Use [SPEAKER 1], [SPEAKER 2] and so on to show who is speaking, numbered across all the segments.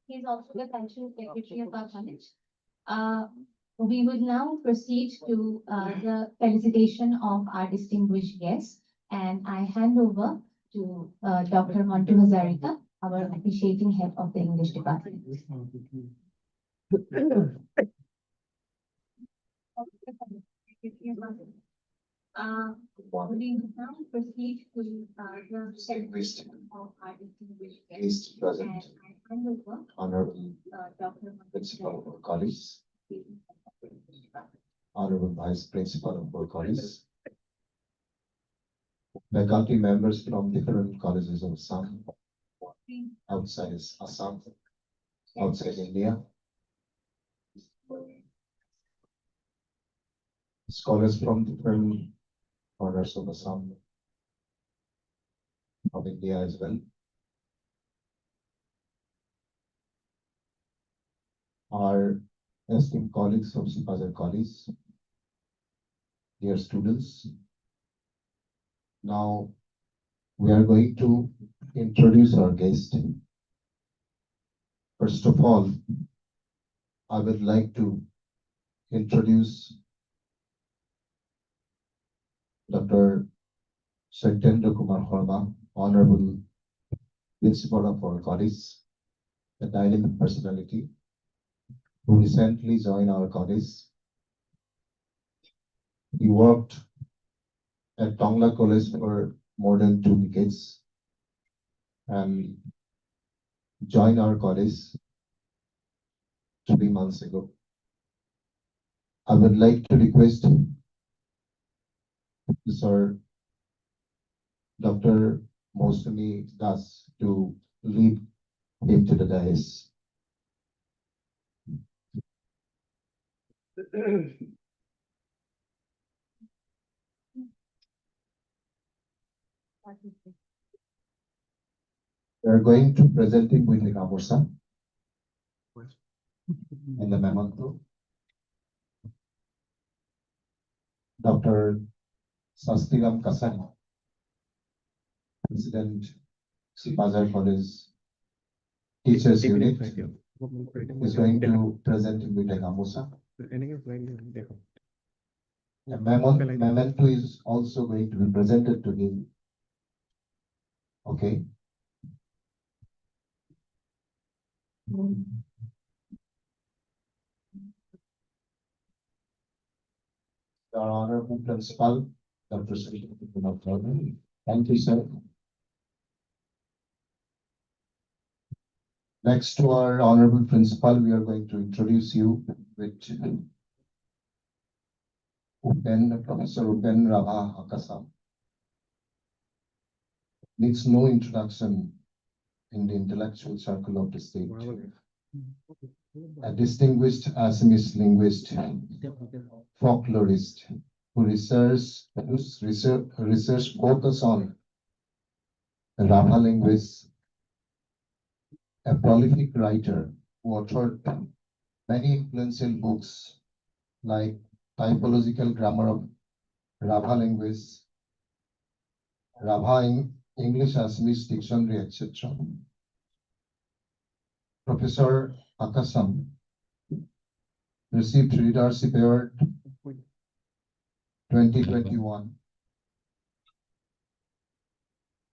[SPEAKER 1] He's also the cultural secretary of our college. Uh, we would now proceed to the felicitation of our distinguished guests, and I hand over to Dr. Mantu Hazarika, our appreciating head of the English department. We now proceed to the
[SPEAKER 2] Distinguished
[SPEAKER 1] of our distinguished guests,
[SPEAKER 2] guest present,
[SPEAKER 1] and I hand over
[SPEAKER 2] Honorable
[SPEAKER 1] Dr.
[SPEAKER 2] Principal of our college, Honorable Vice Principal of our college, faculty members from different colleges of Assam, outside Assam, outside India, scholars from different corners of Assam, of India as well. Our esteemed colleagues from Sipajhar College, dear students. Now we are going to introduce our guest. First of all, I would like to introduce Dr. Satyendra Kumar Sharma, Honorable Principal of our college, a dynamic personality who recently joined our college. He worked at Tongla College for more than 2 decades and joined our college 3 months ago. I would like to request Sir Dr. Mosami Das to lead him to the dais. We are going to present him with the Gamosa and the memento. Dr. Sastiram Kasani, President, Sipajhar College Teachers Unit, is going to present him with the Gamosa. A memento is also going to be presented to him. Okay. Our Honorable Principal, Dr. Sipajhar. Thank you, sir. Next to our Honorable Principal, we are going to introduce you with Professor Upen Rabha Hakasam. Needs no introduction in the intellectual circle of the state. A distinguished Assamese linguist, folklorist, whose research focus on Rabha linguists, a prolific writer who authored many influential books like Typological Grammar of Rabha Linguists, Rabha English Assamese Dictionary, etc. Professor Hakasam received Readership Award 2021.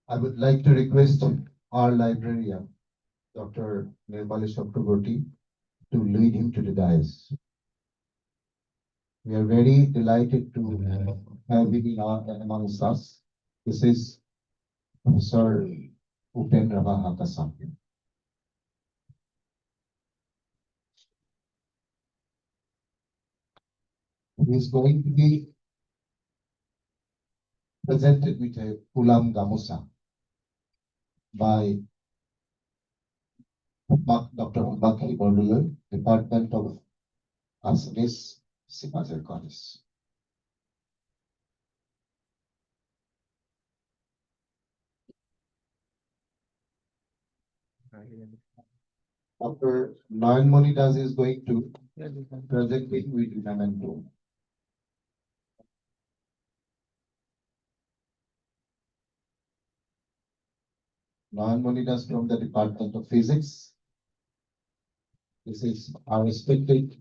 [SPEAKER 2] I would like to request our librarian, Dr. Nirbali Chakraborty, to lead him to the dais. We are very delighted to have him amongst us. This is Professor Upen Rabha Hakasam. He is going to be presented with a Pulam Gamusa by Dr. Bakri Bordula, Department of Assamese, Sipajhar College. Dr. Nayan Monitas is going to present it with memento. Nayan Monitas from the Department of Physics. This is our respected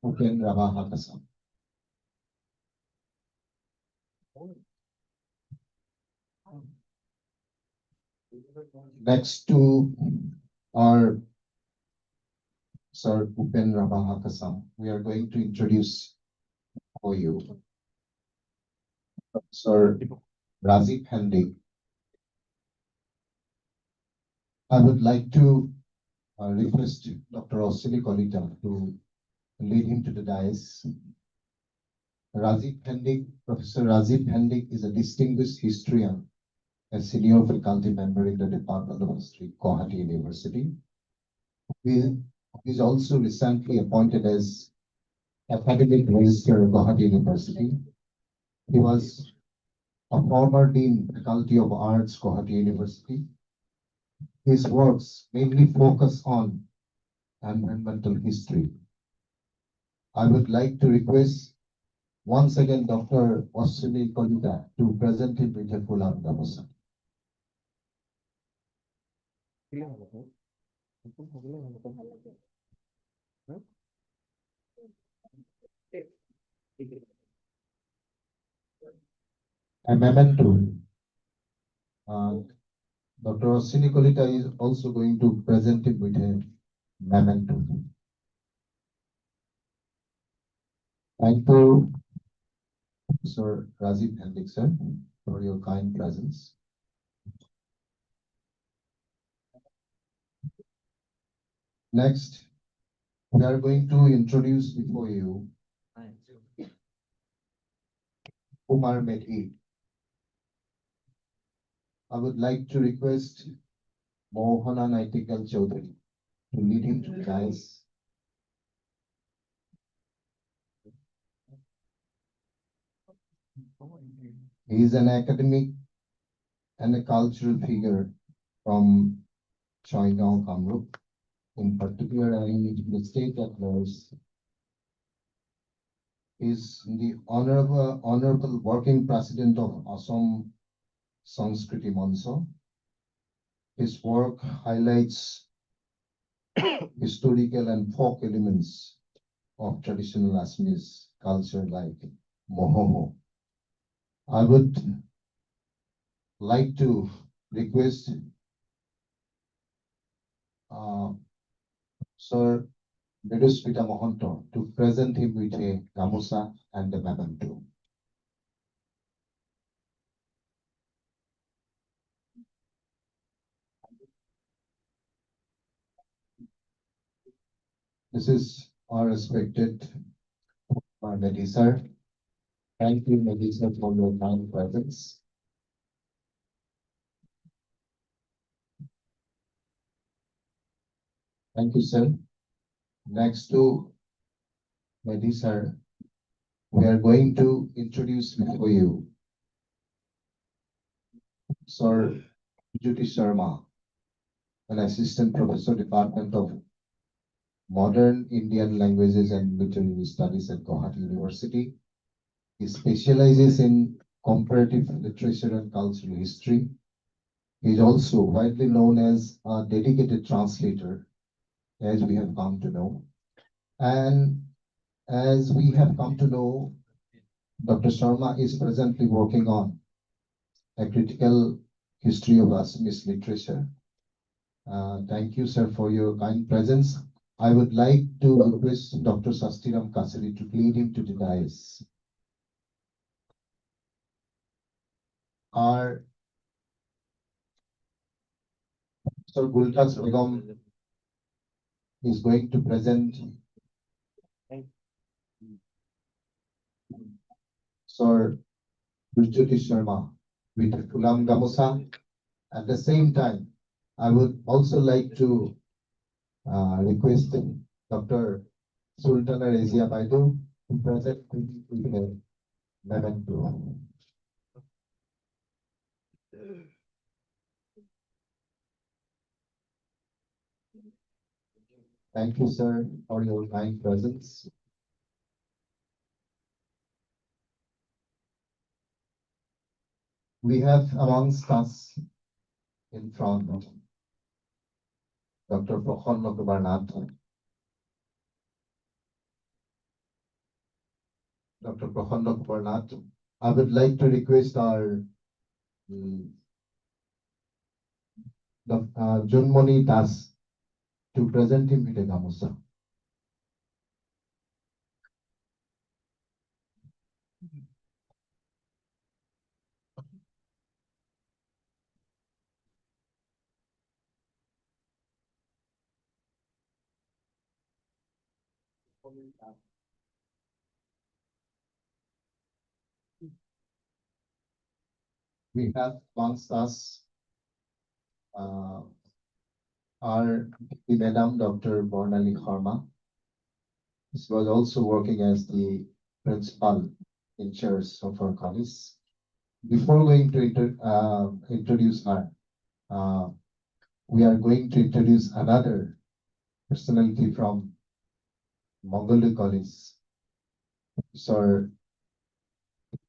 [SPEAKER 2] Upen Rabahakasam. Next to our Sir Upen Rabahakasam, we are going to introduce for you Sir Rajiv Hendik. I would like to request Dr. Osili Kolita to lead him to the dais. Rajiv Hendik, Professor Rajiv Hendik is a distinguished historian, a senior faculty member in the Department of History, Gauhati University. He is also recently appointed as academic registrar of Gauhati University. He was a former dean, Faculty of Arts, Gauhati University. His works mainly focus on environmental history. I would like to request once again Dr. Osili Kolita to present him with a full namaskar. A memento. Dr. Osili Kolita is also going to present him with a memento. Thank you, Sir Rajiv Hendik, sir, for your kind presence. Next, we are going to introduce before you Kumar Medhi. I would like to request Mohana Naitikal Chaudhary to lead him to the dais. He is an academic and a cultural figure from Chaigaon, Kamrup, in particular, in the state affairs. He is the honorable working president of Assam Sanskriti Mancha. His work highlights historical and folk elements of traditional Assamese culture like Mohomo. I would like to request Sir Meduspita Mohanto to present him with a gamusa and a memento. This is our respected Medhi sir. Thank you, Medhi sir, for your kind presence. Thank you, sir. Next to Medhi sir, we are going to introduce before you Sir Jyoti Sharma, an assistant professor, Department of Modern Indian Languages and Literary Studies at Gauhati University. He specializes in comparative literature and cultural history. He is also widely known as a dedicated translator, as we have come to know. And as we have come to know, Dr. Sharma is presently working on a critical history of Assamese literature. Thank you, sir, for your kind presence. I would like to request Dr. Sastiram Kasari to lead him to the dais. Our Sir Gultas Begum is going to present Sir Jyoti Sharma with Kulam Gamusa. At the same time, I would also like to request Dr. Sultana Rezia Baidu to present with a memento. Thank you, sir, for your kind presence. We have amongst us in front Dr. Prasanna Kumar Nath. Dr. Prasanna Kumar Nath. I would like to request our Junmoni Das to present him with a gamusa. We have amongst us our Madam Dr. Bornali Kharma. She was also working as the principal in charge of our college. Before going to introduce her, uh, we are going to introduce another personality from Mongoldo College, Sir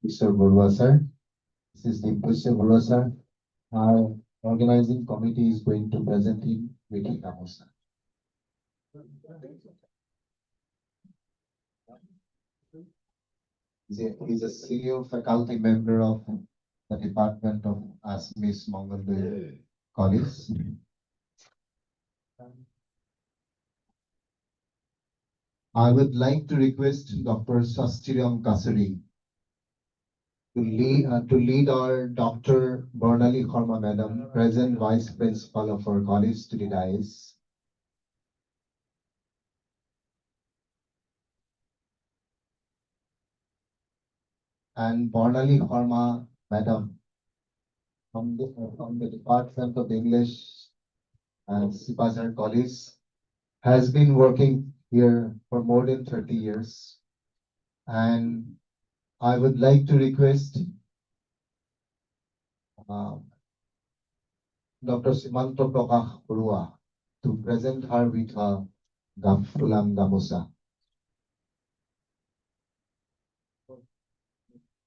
[SPEAKER 2] Borooah sir. This is the Mr. Borooah sir. Our organizing committee is going to present him with a gamusa. He's a senior faculty member of the Department of Assamese Mongoldo College. I would like to request Dr. Sastiram Kasari to lead our Dr. Bornali Kharma Madam, present Vice Principal of our college, to the dais. And Bornali Kharma Madam from the Department of English and Sipajhar College has been working here for more than 30 years. And I would like to request Dr. Simanto Prakash Borooah to present her with her Fulam Gamusa.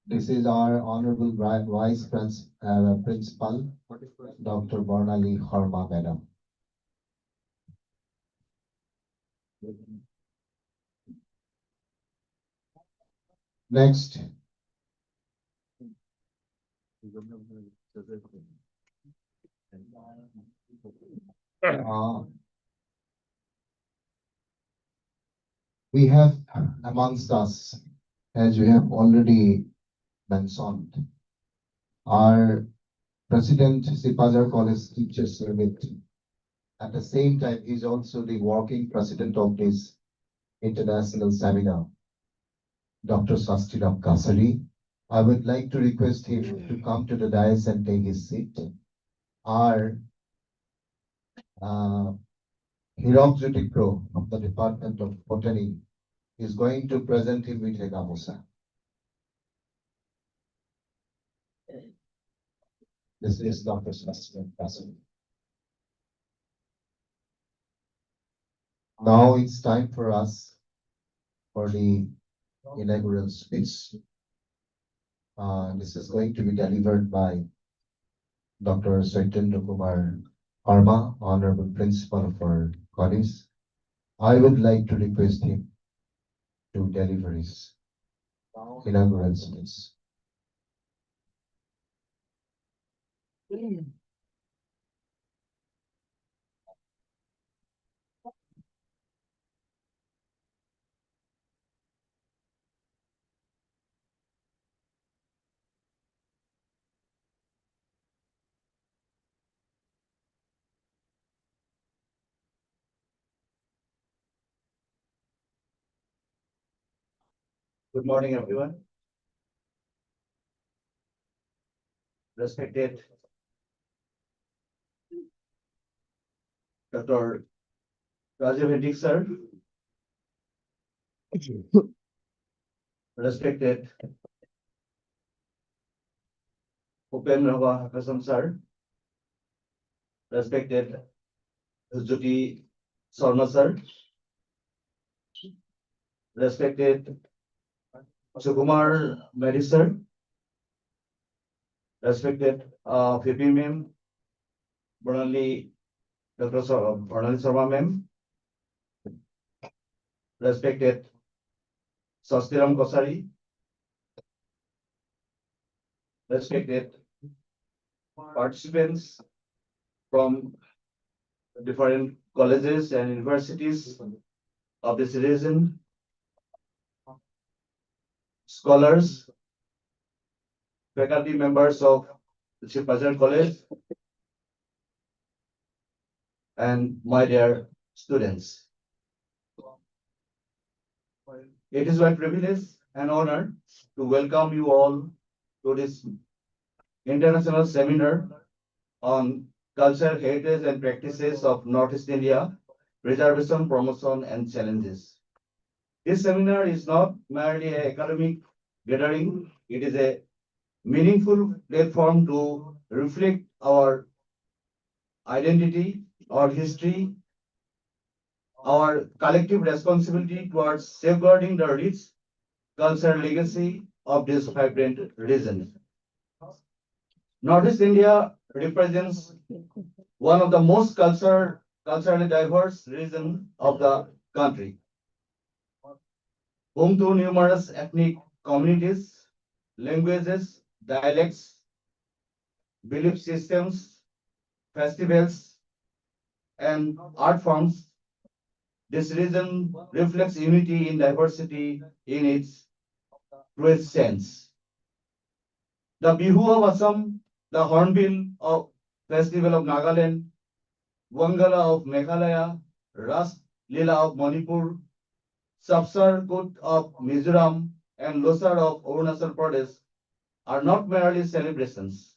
[SPEAKER 2] This is our Honorable Vice Principal, Dr. Bornali Kharma Madam. Next. We have amongst us, as you have already mentioned, our President Sipajhar College Teachers Summit. At the same time, he is also the working president of this international seminar, Dr. Sastiram Kasari. I would like to request him to come to the dais and take his seat. Our Hirok Pro of the Department of Botany is going to present him with a gamusa. This is Dr. Sastiram Kasari. Now it's time for us for the inaugural speech. This is going to be delivered by Dr. Saitendra Kumar Arma, Honorable Principal of our college. I would like to request him to deliver his inaugural speech.
[SPEAKER 3] Good morning, everyone. Respected Dr. Rajiv Hendik, sir. Respected Upen Rava Hakasam, sir. Respected Jyoti Sarma, sir. respected Sukumar Mehdi sir, respected VP ma'am, Dr. Bernali Sharma ma'am, respected Sastiram Kosari, respected participants from different colleges and universities of this region, scholars, faculty members of the Sipajhar College, and my dear students. It is my privilege and honor to welcome you all to this international seminar on cultural heritage and practices of Northeast India, preservation, promotion, and challenges. This seminar is not merely an academic gathering, it is a meaningful platform to reflect our identity, our history, our collective responsibility towards safeguarding the rich cultural legacy of this vibrant region. Northeast India represents one of the most culturally diverse regions of the country, home to numerous ethnic communities, languages, dialects, belief systems, festivals, and art forms. This region reflects unity in diversity in its truest sense. The Bihu of Assam, the Hornbill of Festival of Nagaland, Wangala of Meghalaya, Ras Lila of Manipur, Sapsar Kut of Mizoram, and Losar of Arunachal Pradesh are not merely celebrations.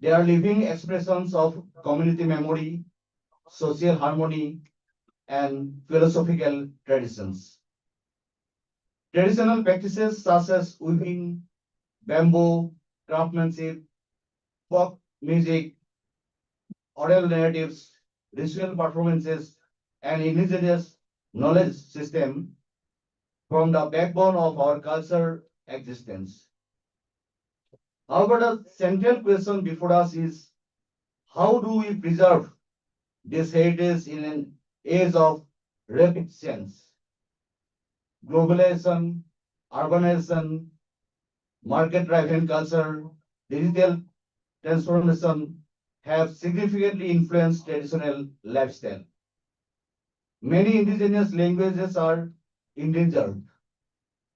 [SPEAKER 3] They are living expressions of community memory, social harmony, and philosophical traditions. Traditional practices such as weaving, bamboo, craftsmanship, folk music, oral narratives, ritual performances, and indigenous knowledge system form the backbone of our culture existence. However, the central question before us is how do we preserve this heritage in an age of rapid change? Globalization, urbanization, market-driven culture, digital transformation have significantly influenced traditional lifestyle. Many indigenous languages are endangered.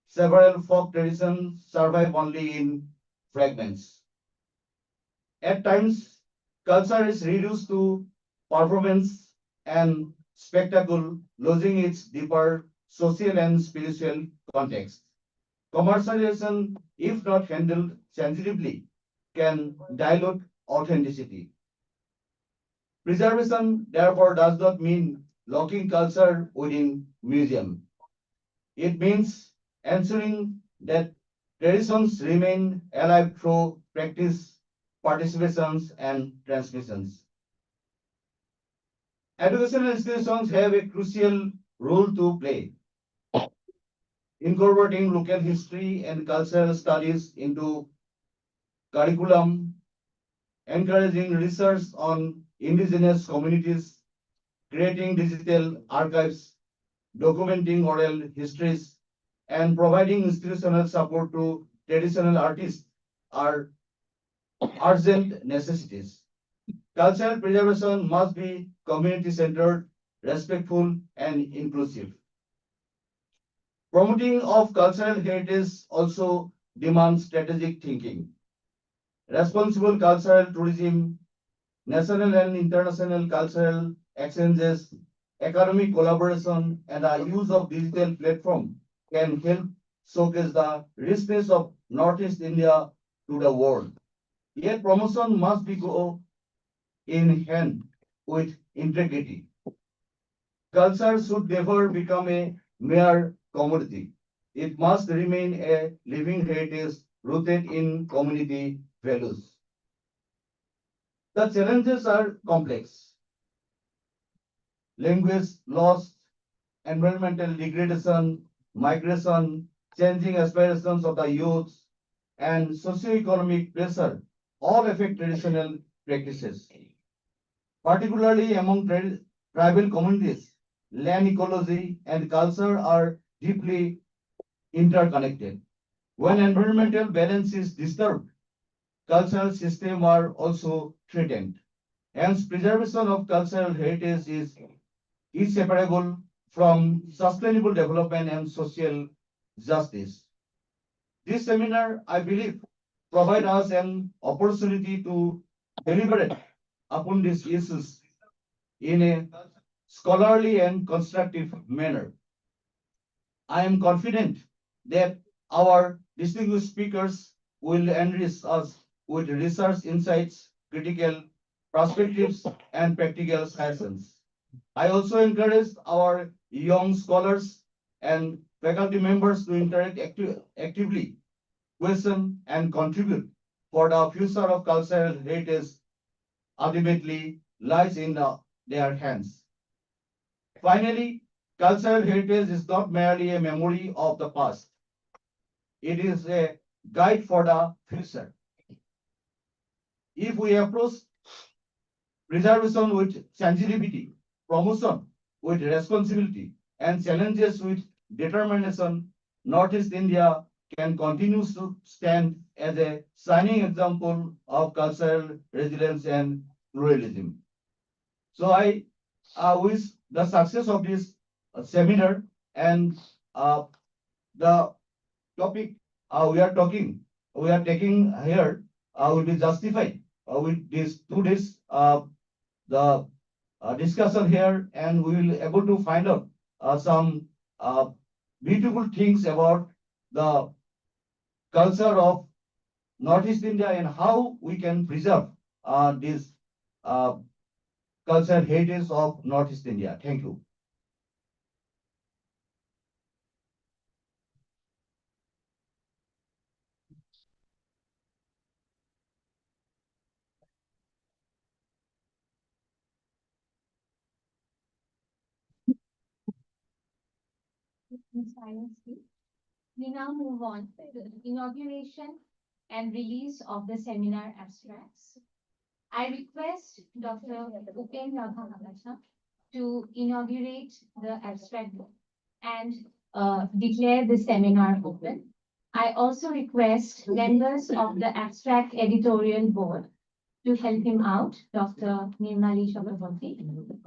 [SPEAKER 3] Several folk traditions survive only in fragments. At times, culture is reduced to performance and spectacle, losing its deeper social and spiritual context. Commercialization, if not handled sensitively, can dilute authenticity. Preservation, therefore, does not mean locking culture within museum. It means ensuring that traditions remain alive through practice, participations, and transmissions. Educational institutions have a crucial role to play, incorporating local history and cultural studies into curriculum, encouraging research on indigenous communities, creating digital archives, documenting oral histories, and providing institutional support to traditional artists are urgent necessities. Cultural preservation must be community-centered, respectful, and inclusive. Promoting of cultural heritage also demands strategic thinking. Responsible cultural tourism, national and international cultural exchanges, economic collaboration, and the use of digital platform can help showcase the richness of Northeast India to the world. Yet promotion must be go in hand with integrity. Culture should never become a mere commodity. It must remain a living heritage rooted in community values. The challenges are complex. Language loss, environmental degradation, migration, changing aspirations of the youth, and socio-economic pressure all affect traditional practices. Particularly among tribal communities, land ecology and culture are deeply interconnected. When environmental balance is disturbed, cultural systems are also threatened. Hence, preservation of cultural heritage is inseparable from sustainable development and social justice. This seminar, I believe, provides us an opportunity to deliberate upon these issues in a scholarly and constructive manner. I am confident that our distinguished speakers will enrich us with research insights, critical perspectives, and practical suggestions. I also encourage our young scholars and faculty members to interact actively, question, and contribute, for the future of cultural heritage ultimately lies in their hands. Finally, cultural heritage is not merely a memory of the past. It is a guide for the future. If we approach preservation with sensitivity, promotion with responsibility, and challenges with determination, Northeast India can continue to stand as a shining example of cultural resilience and pluralism. So I wish the success of this seminar, and the topic we are taking here will be justified with this today's the discussion here, and we will able to find out some beautiful things about the culture of Northeast India and how we can preserve this uh, cultural heritage of Northeast India. Thank you.
[SPEAKER 1] In silence, please. We now move on to the inauguration and release of the seminar abstracts. I request Dr. Upendra Bhagatha to inaugurate the abstract and declare the seminar open. I also request members of the abstract editorial board to help him out, Dr. Nirmali Chakraborty,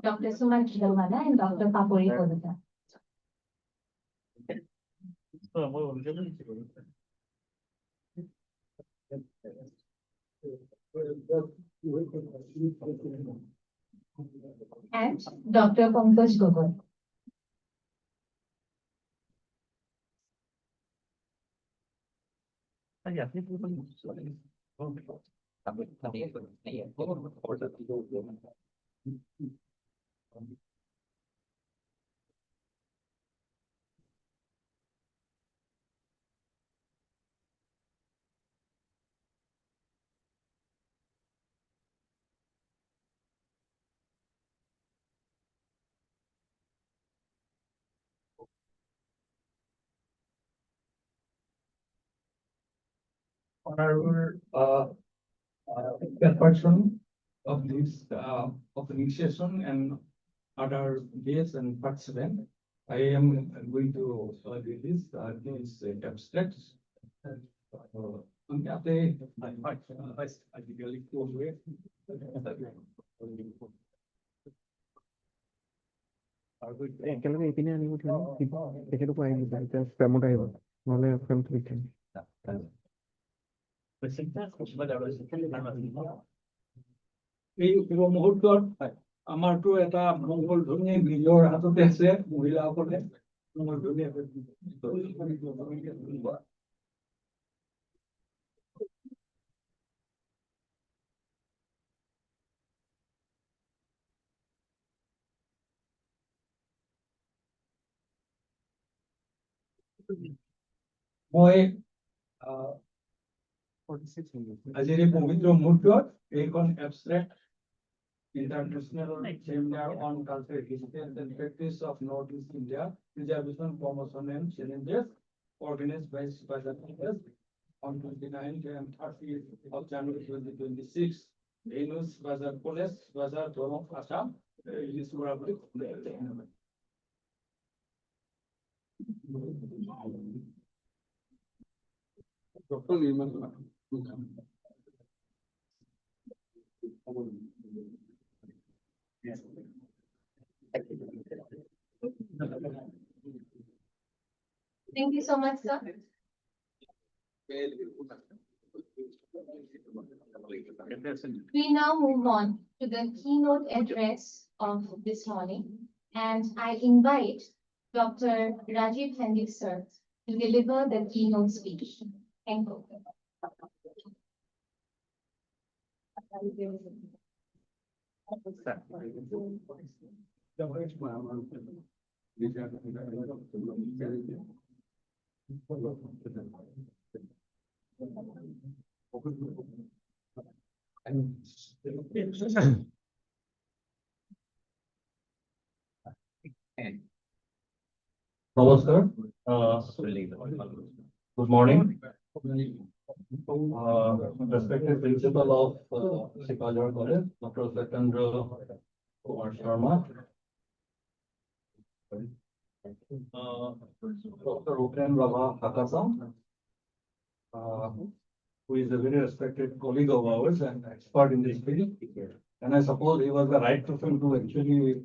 [SPEAKER 1] Dr. Suman Chidawala, and Dr. Papuri Kodata. And Dr. Pankaj Gogol.
[SPEAKER 4] Honorable chairperson of this of the initiation and other guests and participants, I am going to release these abstracts. Yaate ideally close way.
[SPEAKER 5] একেলগে এইপিনে আনিব তেখেতকো আহিব এতিয়া ফ্ৰেমত আহিব নহ'লে ফ্ৰেমটো লিখিম
[SPEAKER 4] এই মুহূৰ্তত আমাৰতো এটা মংগল ধ্বনি নিজৰ হাততে আছে মহিলাসকলে মংগল ধ্বনি মই আজিৰ এই পবিত্ৰ মুহূৰ্তত এইখন abstract International Seminar on Cultural History and Practice of Northeast India, Preservation, Promotion and Challenges, organized by Sipajhar on 29th and 30th of January 2026. Venue Sipajhar College, Sipajhar, Borooah, Assam. Is probably. Dr. Nirmal.
[SPEAKER 1] Thank you so much, sir. We now move on to the keynote address of this morning, and I invite Dr. Rajiv Hendik, sir, to deliver the keynote speech. Thank you.
[SPEAKER 6] Namaskar. Good morning. Respected Principal of Sipajhar College, Dr. Satyendra Kumar Sharma. Dr. Upen Rabha Hakasam, who is a very respected colleague of ours and expert in this field. And I suppose he was the right person to actually,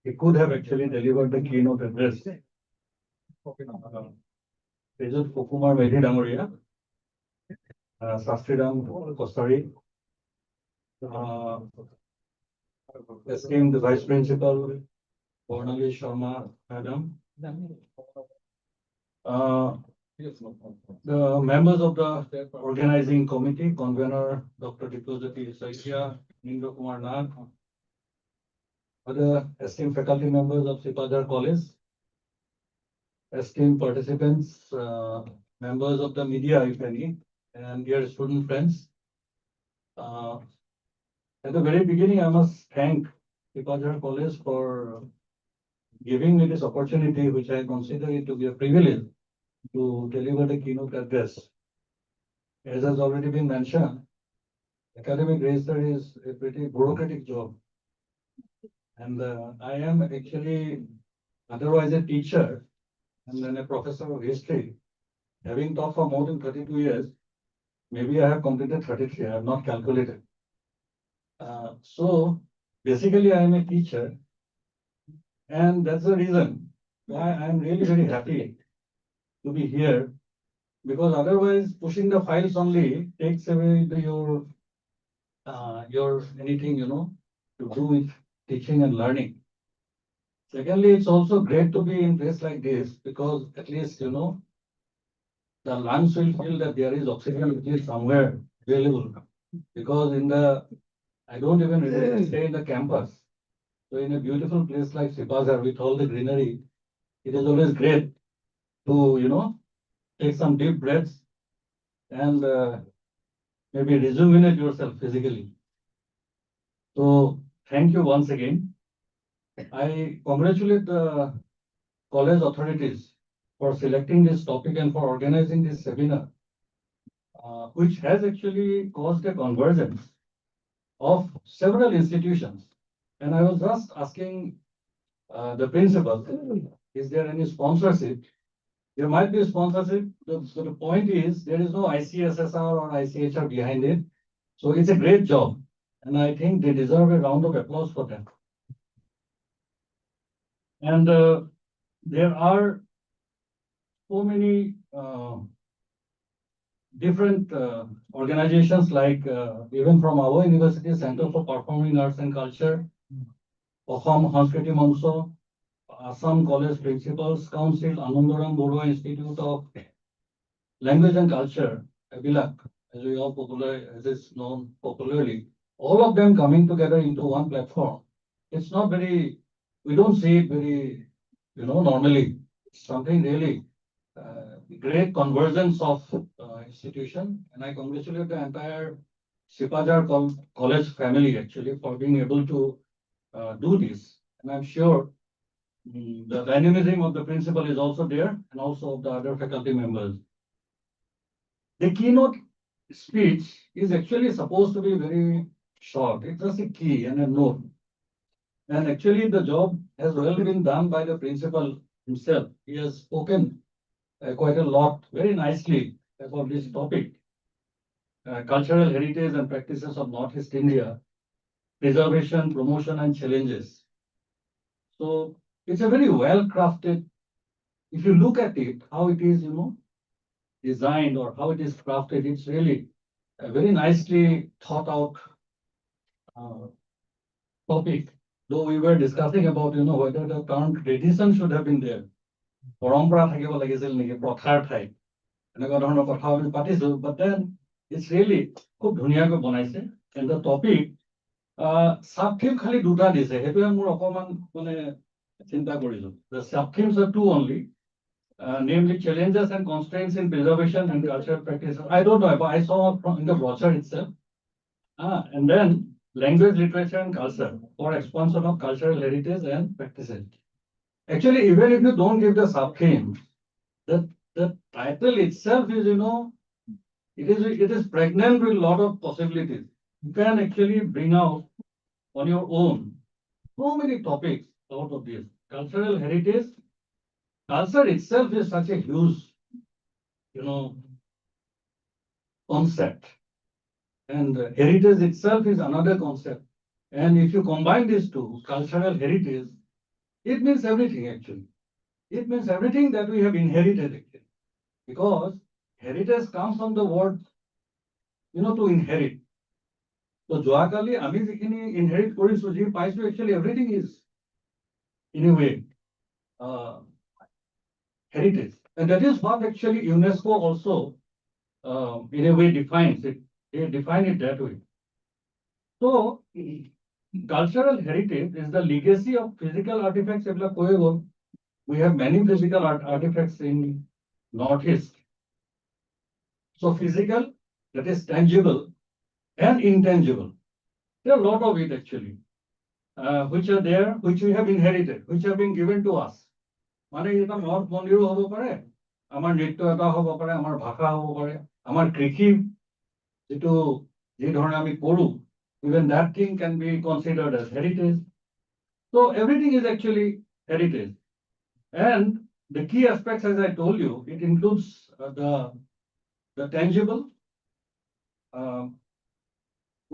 [SPEAKER 6] he could have actually delivered the keynote address. Tejut Kukumar Medhi Damoria, Sastridam Kostari, esteemed Vice Principal, Bornali Sharma, Madam, the members of the organizing committee, convener Dr. Diplojyoti Saikia, Nindra Kumar Nag, other esteemed faculty members of Sipajhar College, esteemed participants, members of the media, if any, and dear student friends. At the very beginning, I must thank Sipajhar College for giving me this opportunity, which I consider it to be a privilege to deliver the keynote address. As has already been mentioned, academic register is a pretty bureaucratic job. And I am actually otherwise a teacher and then a professor of history. Having taught for more than 32 years, maybe I have completed 33, I have not calculated. So basically I am a teacher, and that's the reason why I am really very happy to be here, because otherwise pushing the files only takes away your anything, to do with teaching and learning. Secondly, it's also great to be in place like this, because at least, the lungs will feel that there is oxygen which is somewhere available. Because I don't even really stay in the campus. So in a beautiful place like Sipajhar with all the greenery, it is always great to, take some deep breaths and maybe rejuvenate yourself physically. So thank you once again. I congratulate the college authorities for selecting this topic and for organizing this seminar, which has actually caused a convergence of several institutions. And I was just asking the principal, is there any sponsorship? There might be a sponsorship. So the point is, there is no ICSSR or ICHR behind it. So it's a great job. And I think they deserve a round of applause for that. And there are so many different organizations, like even from our university, Center for Performing Arts and Culture, Assam Sanskriti Mancha, Assam College Principals Council, Anundoram Borooah Institute of Language and Culture, ABILAC, as we all as is known popularly, all of them coming together into one platform. It's not very, we don't see it very, normally. It's something really great convergence of institution, and I congratulate the entire Sipajhar College family actually for being able to do this. And I'm sure the dynamism of the principal is also there and also of the other faculty members. The keynote speech is actually supposed to be very short. It's just a key and a note. And actually the job has well been done by the principal himself. He has spoken quite a lot, very nicely about this topic. Cultural heritage and practices of Northeast India, preservation, promotion and challenges. So it's a very well crafted, if you look at it, how it is, designed or how it is crafted, it's really a very nicely thought out topic. Though we were discussing about, whether the term tradition should have been there. পৰম্পৰা থাকিব লাগিছিল নেকি প্ৰথাৰ ঠাইত এনেকুৱা ধৰণৰ কথা আমি পাতিছো but then it's really খুব ধুনীয়াকৈ বনাইছে and the topic sub theme খালি দুটা দিছে সেইটোৱে মোৰ অকমান মানে চিন্তা কৰিছো the sub themes are two only namely challenges and constraints in preservation and cultural practices. I don't know, but I saw from in the brochure itself. And then language, literature, and culture for expansion of cultural heritage and practices. Actually, even if you don't give the sub-theme, the title itself is, it is pregnant with a lot of possibilities. You can actually bring out on your own so many topics out of this. Cultural heritage, culture itself is such a huge, concept. And heritage itself is another concept. And if you combine these two, cultural heritage, it means everything actually. It means everything that we have inherited actually. Because heritage comes from the word, to inherit. So Joakali, Ami Jikhini inherit Kori Suji, Paisu, actually everything is in a way heritage. And that is what actually UNESCO also in a way defines it. They define it that way. So cultural heritage is the legacy of physical artifacts. We have many physical artifacts in Northeast. So physical, that is tangible and intangible. There are a lot of it actually, which are there, which we have inherited, which have been given to us. মানে এটা মঠ মন্দিৰো হ'ব পাৰে, আমাৰ নৃত্য এটা হ'ব পাৰে, আমাৰ ভাষা হ'ব পাৰে, আমাৰ কৃষি যিটো যি ধৰণে আমি কৰো, even that thing can be considered as heritage. So everything is actually heritage. And the key aspects, as I told you, it includes the tangible.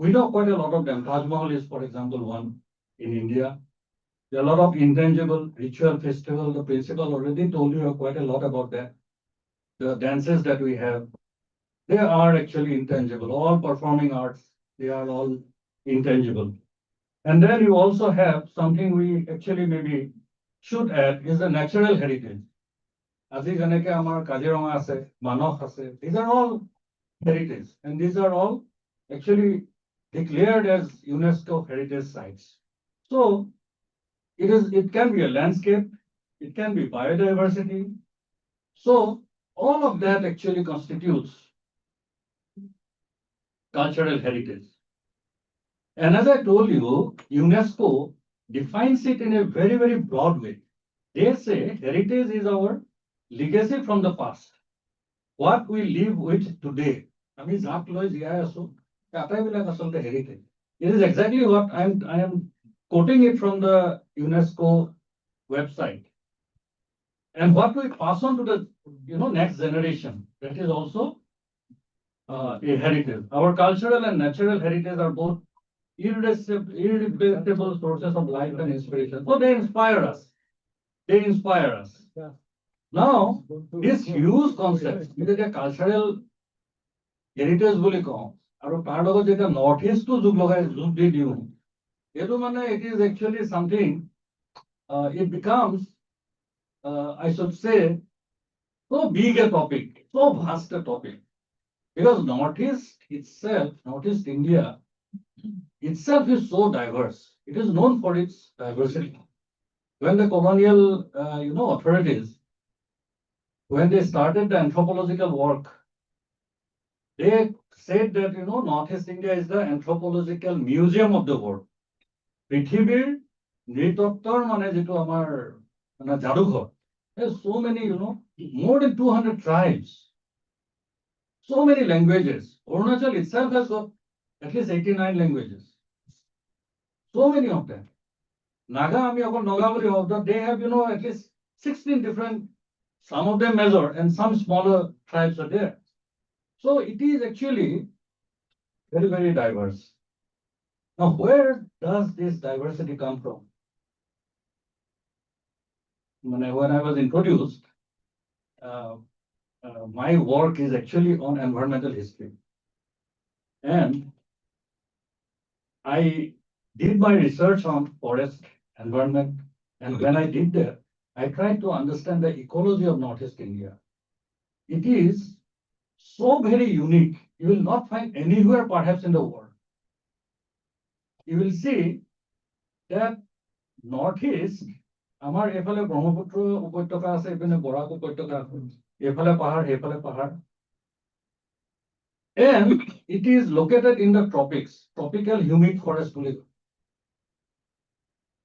[SPEAKER 6] We know quite a lot of them. Taj Mahal is, for example, one in India. There are a lot of intangible ritual festival. The principal already told you quite a lot about that. The dances that we have, they are actually intangible. All performing arts, they are all intangible. And then you also have something we actually maybe should add is the natural heritage. Aji janeke amar Kaziranga ase, Manokh ase. These are all heritage, and these are all actually declared as UNESCO heritage sites. So it can be a landscape, it can be biodiversity. So all of that actually constitutes cultural heritage. And as I told you, UNESCO defines it in a very, very broad way. They say heritage is our legacy from the past. What we live with today. I mean, heritage. It is exactly what I am quoting it from the UNESCO website. And what we pass on to the next generation, that is also a heritage. Our cultural and natural heritage are both irreplaceable sources of life and inspiration. So they inspire us. They inspire us.
[SPEAKER 4] Yeah.
[SPEAKER 6] Now, this huge concept, because the cultural heritage বুলি কওঁ আৰু তাৰ লগত যেতিয়া north ইষ্টটো যোগ দি দিওঁ এইটো মানে it is actually something it becomes I should say so big a topic, so vast a topic, because Northeast itself, Northeast India itself is so diverse. It is known for its diversity. When the colonial authorities, when they started the anthropological work, They said that, Northeast India is the anthropological museum of the world. পৃথিৱীৰ নৃতত্বৰ মানে যিটো আমাৰ মানে যাদুঘৰ, there's so many, more than 200 tribes, so many languages. Arunachal itself has got at least 89 languages. So many of them. Naga, আমি অকল Naga বুলি ভাবো, but they have, at least 16 different, some of them major and some smaller tribes are there. So it is actually very, very diverse. Now, where does this diversity come from? When I was introduced, my work is actually on environmental history. And I did my research on forest environment. And when I did that, I tried to understand the ecology of Northeast India. It is so very unique. You will not find anywhere perhaps in the world. You will see that Northeast, আমাৰ এফালে ব্ৰহ্মপুত্ৰ উপত্যকা আছে, এপিনে বৰাক উপত্যকা আছে, এফালে পাহাৰ, সেইফালে পাহাৰ. And it is located in the tropics, tropical humid forest বুলি কয়.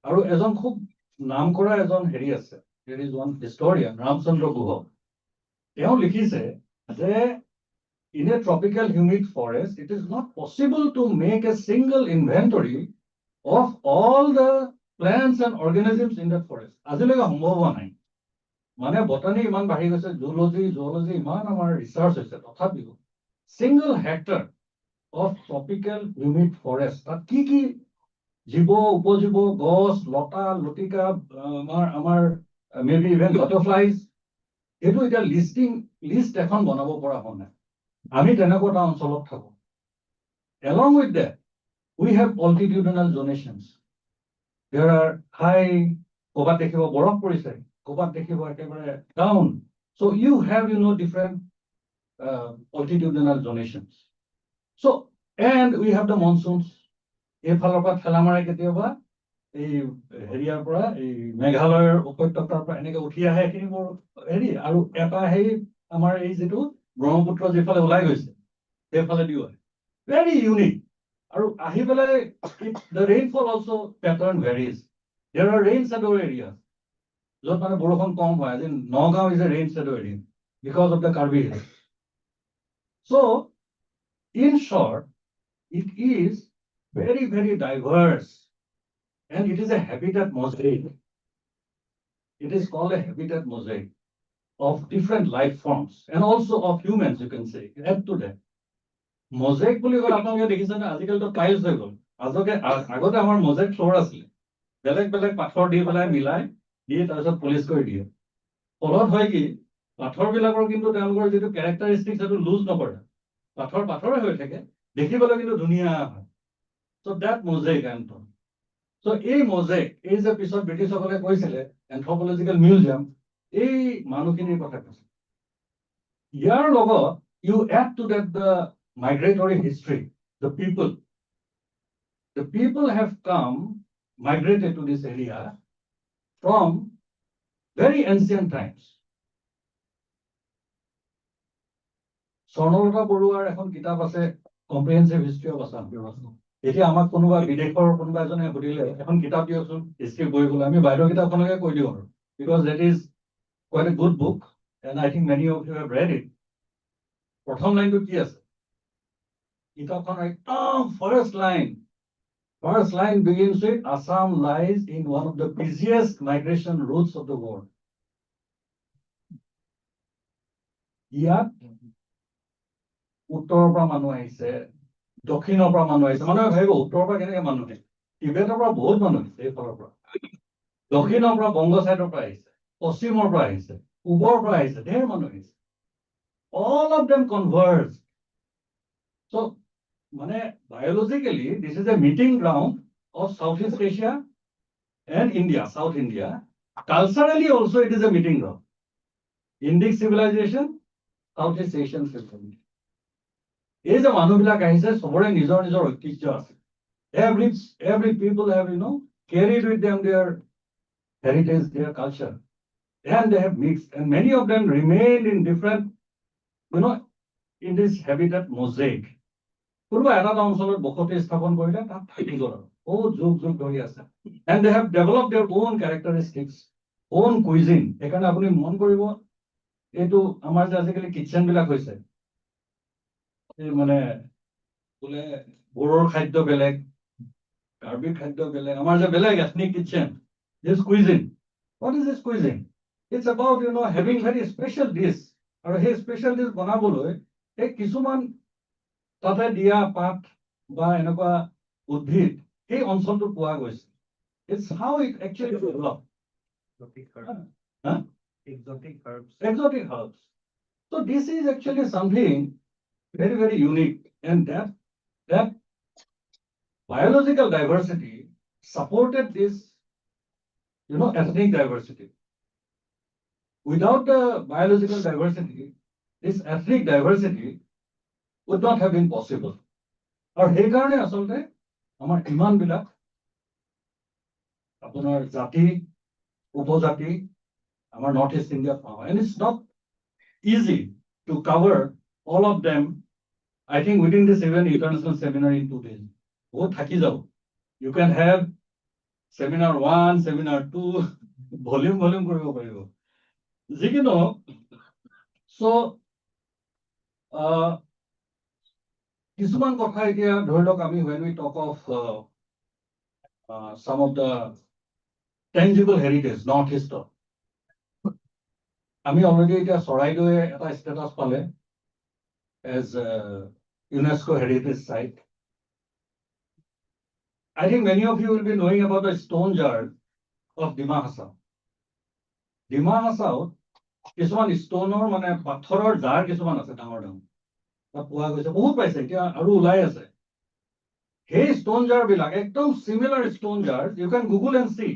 [SPEAKER 6] আৰু এজন খুব নাম কৰা এজন হেৰি আছে, there is one historian, Ramchandra Guha. তেওঁ লিখিছে যে in a tropical humid forest, it is not possible to make a single inventory of all the plants and organisms in that forest. আজিলৈকে সম্ভৱ হোৱা নাই. মানে বটানী ইমান বাঢ়ি গৈছে, zoology ইমান আমাৰ ৰিচাৰ্চ হৈছে, তথাপিও single hectare of tropical humid forest, তাত কি কি জীৱ, উপজীৱ, গছ, লতা, লতিকা, আমাৰ maybe even butterflies, এইটো এতিয়া লিষ্ট এখন বনাব পৰা হোৱা নাই. আমি তেনেকুৱা এটা অঞ্চলত থাকো. Along with that, we have altitudinal zonations. There are high, ক'ৰবাত দেখিব বৰফ পৰিছে, ক'ৰবাত দেখিব একেবাৰে down. So you have, different altitudinal zonations. So, and we have the monsoons. এইফালৰ পৰা ঠেলা মাৰে কেতিয়াবা, এই হেৰিয়াৰ পৰা, এই মেঘালয়ৰ উপত্যকাৰ পৰা এনেকে উঠি আহে, এইখিনি মোৰ হেৰি, আৰু এটা সেই আমাৰ এই যিটো ব্ৰহ্মপুত্ৰ যিফালে ওলাই গৈছে, সেইফালে দিও আহে. Very unique. আৰু আহি পেলাই, the rainfall also pattern varies. There are rain shadow areas. য'ত মানে বৰষুণ কম হয়, as in Nagaon is a rain shadow area because of the Karbi Hills. So, in short, it is very, very diverse, and it is a habitat mosaic. It is called a habitat mosaic of different life forms, and also of humans, you can say. Add to that. Mosaic বুলি ক'লে আপোনালোকে দেখিছে নে, আজিকালিতো tiles হৈ গ'ল. আগতে আমাৰ mosaic floor আছিলে, বেলেগ বেলেগ পাথৰ দি পেলাই মিলাই দিয়ে, তাৰপিছত পলিচ কৰি দিয়ে. ফলত হয় কি, পাথৰবিলাকৰ কিন্তু তেওঁলোকৰ যিটো কেৰেক্টাৰিষ্টিক্স সেইটো লুজ নকৰে, পাথৰে হৈ থাকে, দেখিবলৈ কিন্তু ধুনীয়া হয়. So that mosaic I'm talking. So এই mosaic, এই যে পিছত ব্ৰিটিছসকলে কৈছিলে anthropological museum, এই মানুহখিনিৰ কথা কৈছে. ইয়াৰ লগত you add to that the migratory history, the people have migrated to this area from very ancient times. Swarnalata বৰুৱাৰ এখন কিতাপ আছে, comprehensive history of Assam. এতিয়া আমাক কোনোবা বিদেশৰ কোনোবা এজনে সুধিলে এখন কিতাপ দিয়কচোন হিষ্ট্ৰী পঢ়িবলৈ, আমি বাহিৰৰ কিতাপখনকে কৈ দিওঁ আৰু, because that is quite a good book, and I think many of you have read it. প্ৰথম লাইনটো কি আছে কিতাপখন, একদম first line begins with Assam lies in one of the busiest migration routes of the world. ইয়াত উত্তৰৰ পৰা মানুহ আহিছে, দক্ষিণৰ পৰা মানুহ আহিছে. মানুহে ভাবিব উত্তৰৰ পৰা কেনেকে মানুহ আহিছে, টিবেটৰ পৰা বহুত মানুহ আহিছে, এইফালৰ পৰা দক্ষিণৰ পৰা বংগ চাইডৰ পৰা আহিছে, পশ্চিমৰ পৰা আহিছে, পূবৰ পৰা আহিছে, ঢেৰ মানুহ আহিছে. All of them converged. So, biologically, this is a meeting ground of Southeast Asia and India, South India. Culturally also it is a meeting ground. Indic civilization, Southeast Asian civilization. এই যে মানুহবিলাক আহিছে, সবৰে নিজৰ নিজৰ ঐতিহ্য আছে. Every people have, carried with them their heritage, their culture, and they have mixed, and many of them remained in different, in this habitat mosaic. কোনোবা এটা অঞ্চলত বসতি স্থাপন কৰিলে তাত থাকি গ'ল আৰু বহুত যুগ ধৰি আছে and they have developed their own characteristics, own cuisine. সেইকাৰণে আপুনি মন কৰিব এইটো আমাৰ যে আজিকালি কিটচেন বিলাক হৈছে এই মানে বোলে বড়োৰ খাদ্য বেলেগ, কাৰ্বি খাদ্য বেলেগ, আমাৰ যে বেলেগ ethnic kitchen, this cuisine. What is this cuisine? It's about, you know, having very special dish. আৰু সেই special dish বনাবলৈ এই কিছুমান তাতে দিয়া পাত বা এনেকুৱা উদ্ভিদ সেই অঞ্চলটো পোৱা গৈছে. It's how it actually developed. Huh? Exotic herbs. So this is actually something very, very unique, and that biological diversity supported this, you know, ethnic diversity. Without the biological diversity, this ethnic diversity would not have been possible. Or সেইকাৰণে আচলতে আমাৰ ইমান বিলাক আপোনাৰ জাতি উপজাতি আমাৰ north ইষ্ট ইণ্ডিয়াত পাওঁ, and it's not easy to cover all of them. I think within this even international seminar in 2 days, বহুত থাকি যাব. You can have seminar 1, seminar 2, volume কৰিব পাৰিব. যি কি নহওক, so কিছুমান কথা এতিয়া ধৰি লওক আমি when we talk of some of the tangible heritage north east, আমি already এতিয়া চৰাইদেউৱে এটা status পালে as a UNESCO heritage site. I think many of you will be knowing about the stone jar of Dima Hasao. Dima Hasao কিছুমান ষ্টনৰ মানে পাথৰৰ জাৰ কিছুমান আছে ডাঙৰ ডাঙৰ তাত পোৱা গৈছে, বহুত পাইছে এতিয়া আৰু ওলাই আছে. সেই ষ্টন জাৰ বিলাক একদম similar stone jars, you can Google and see.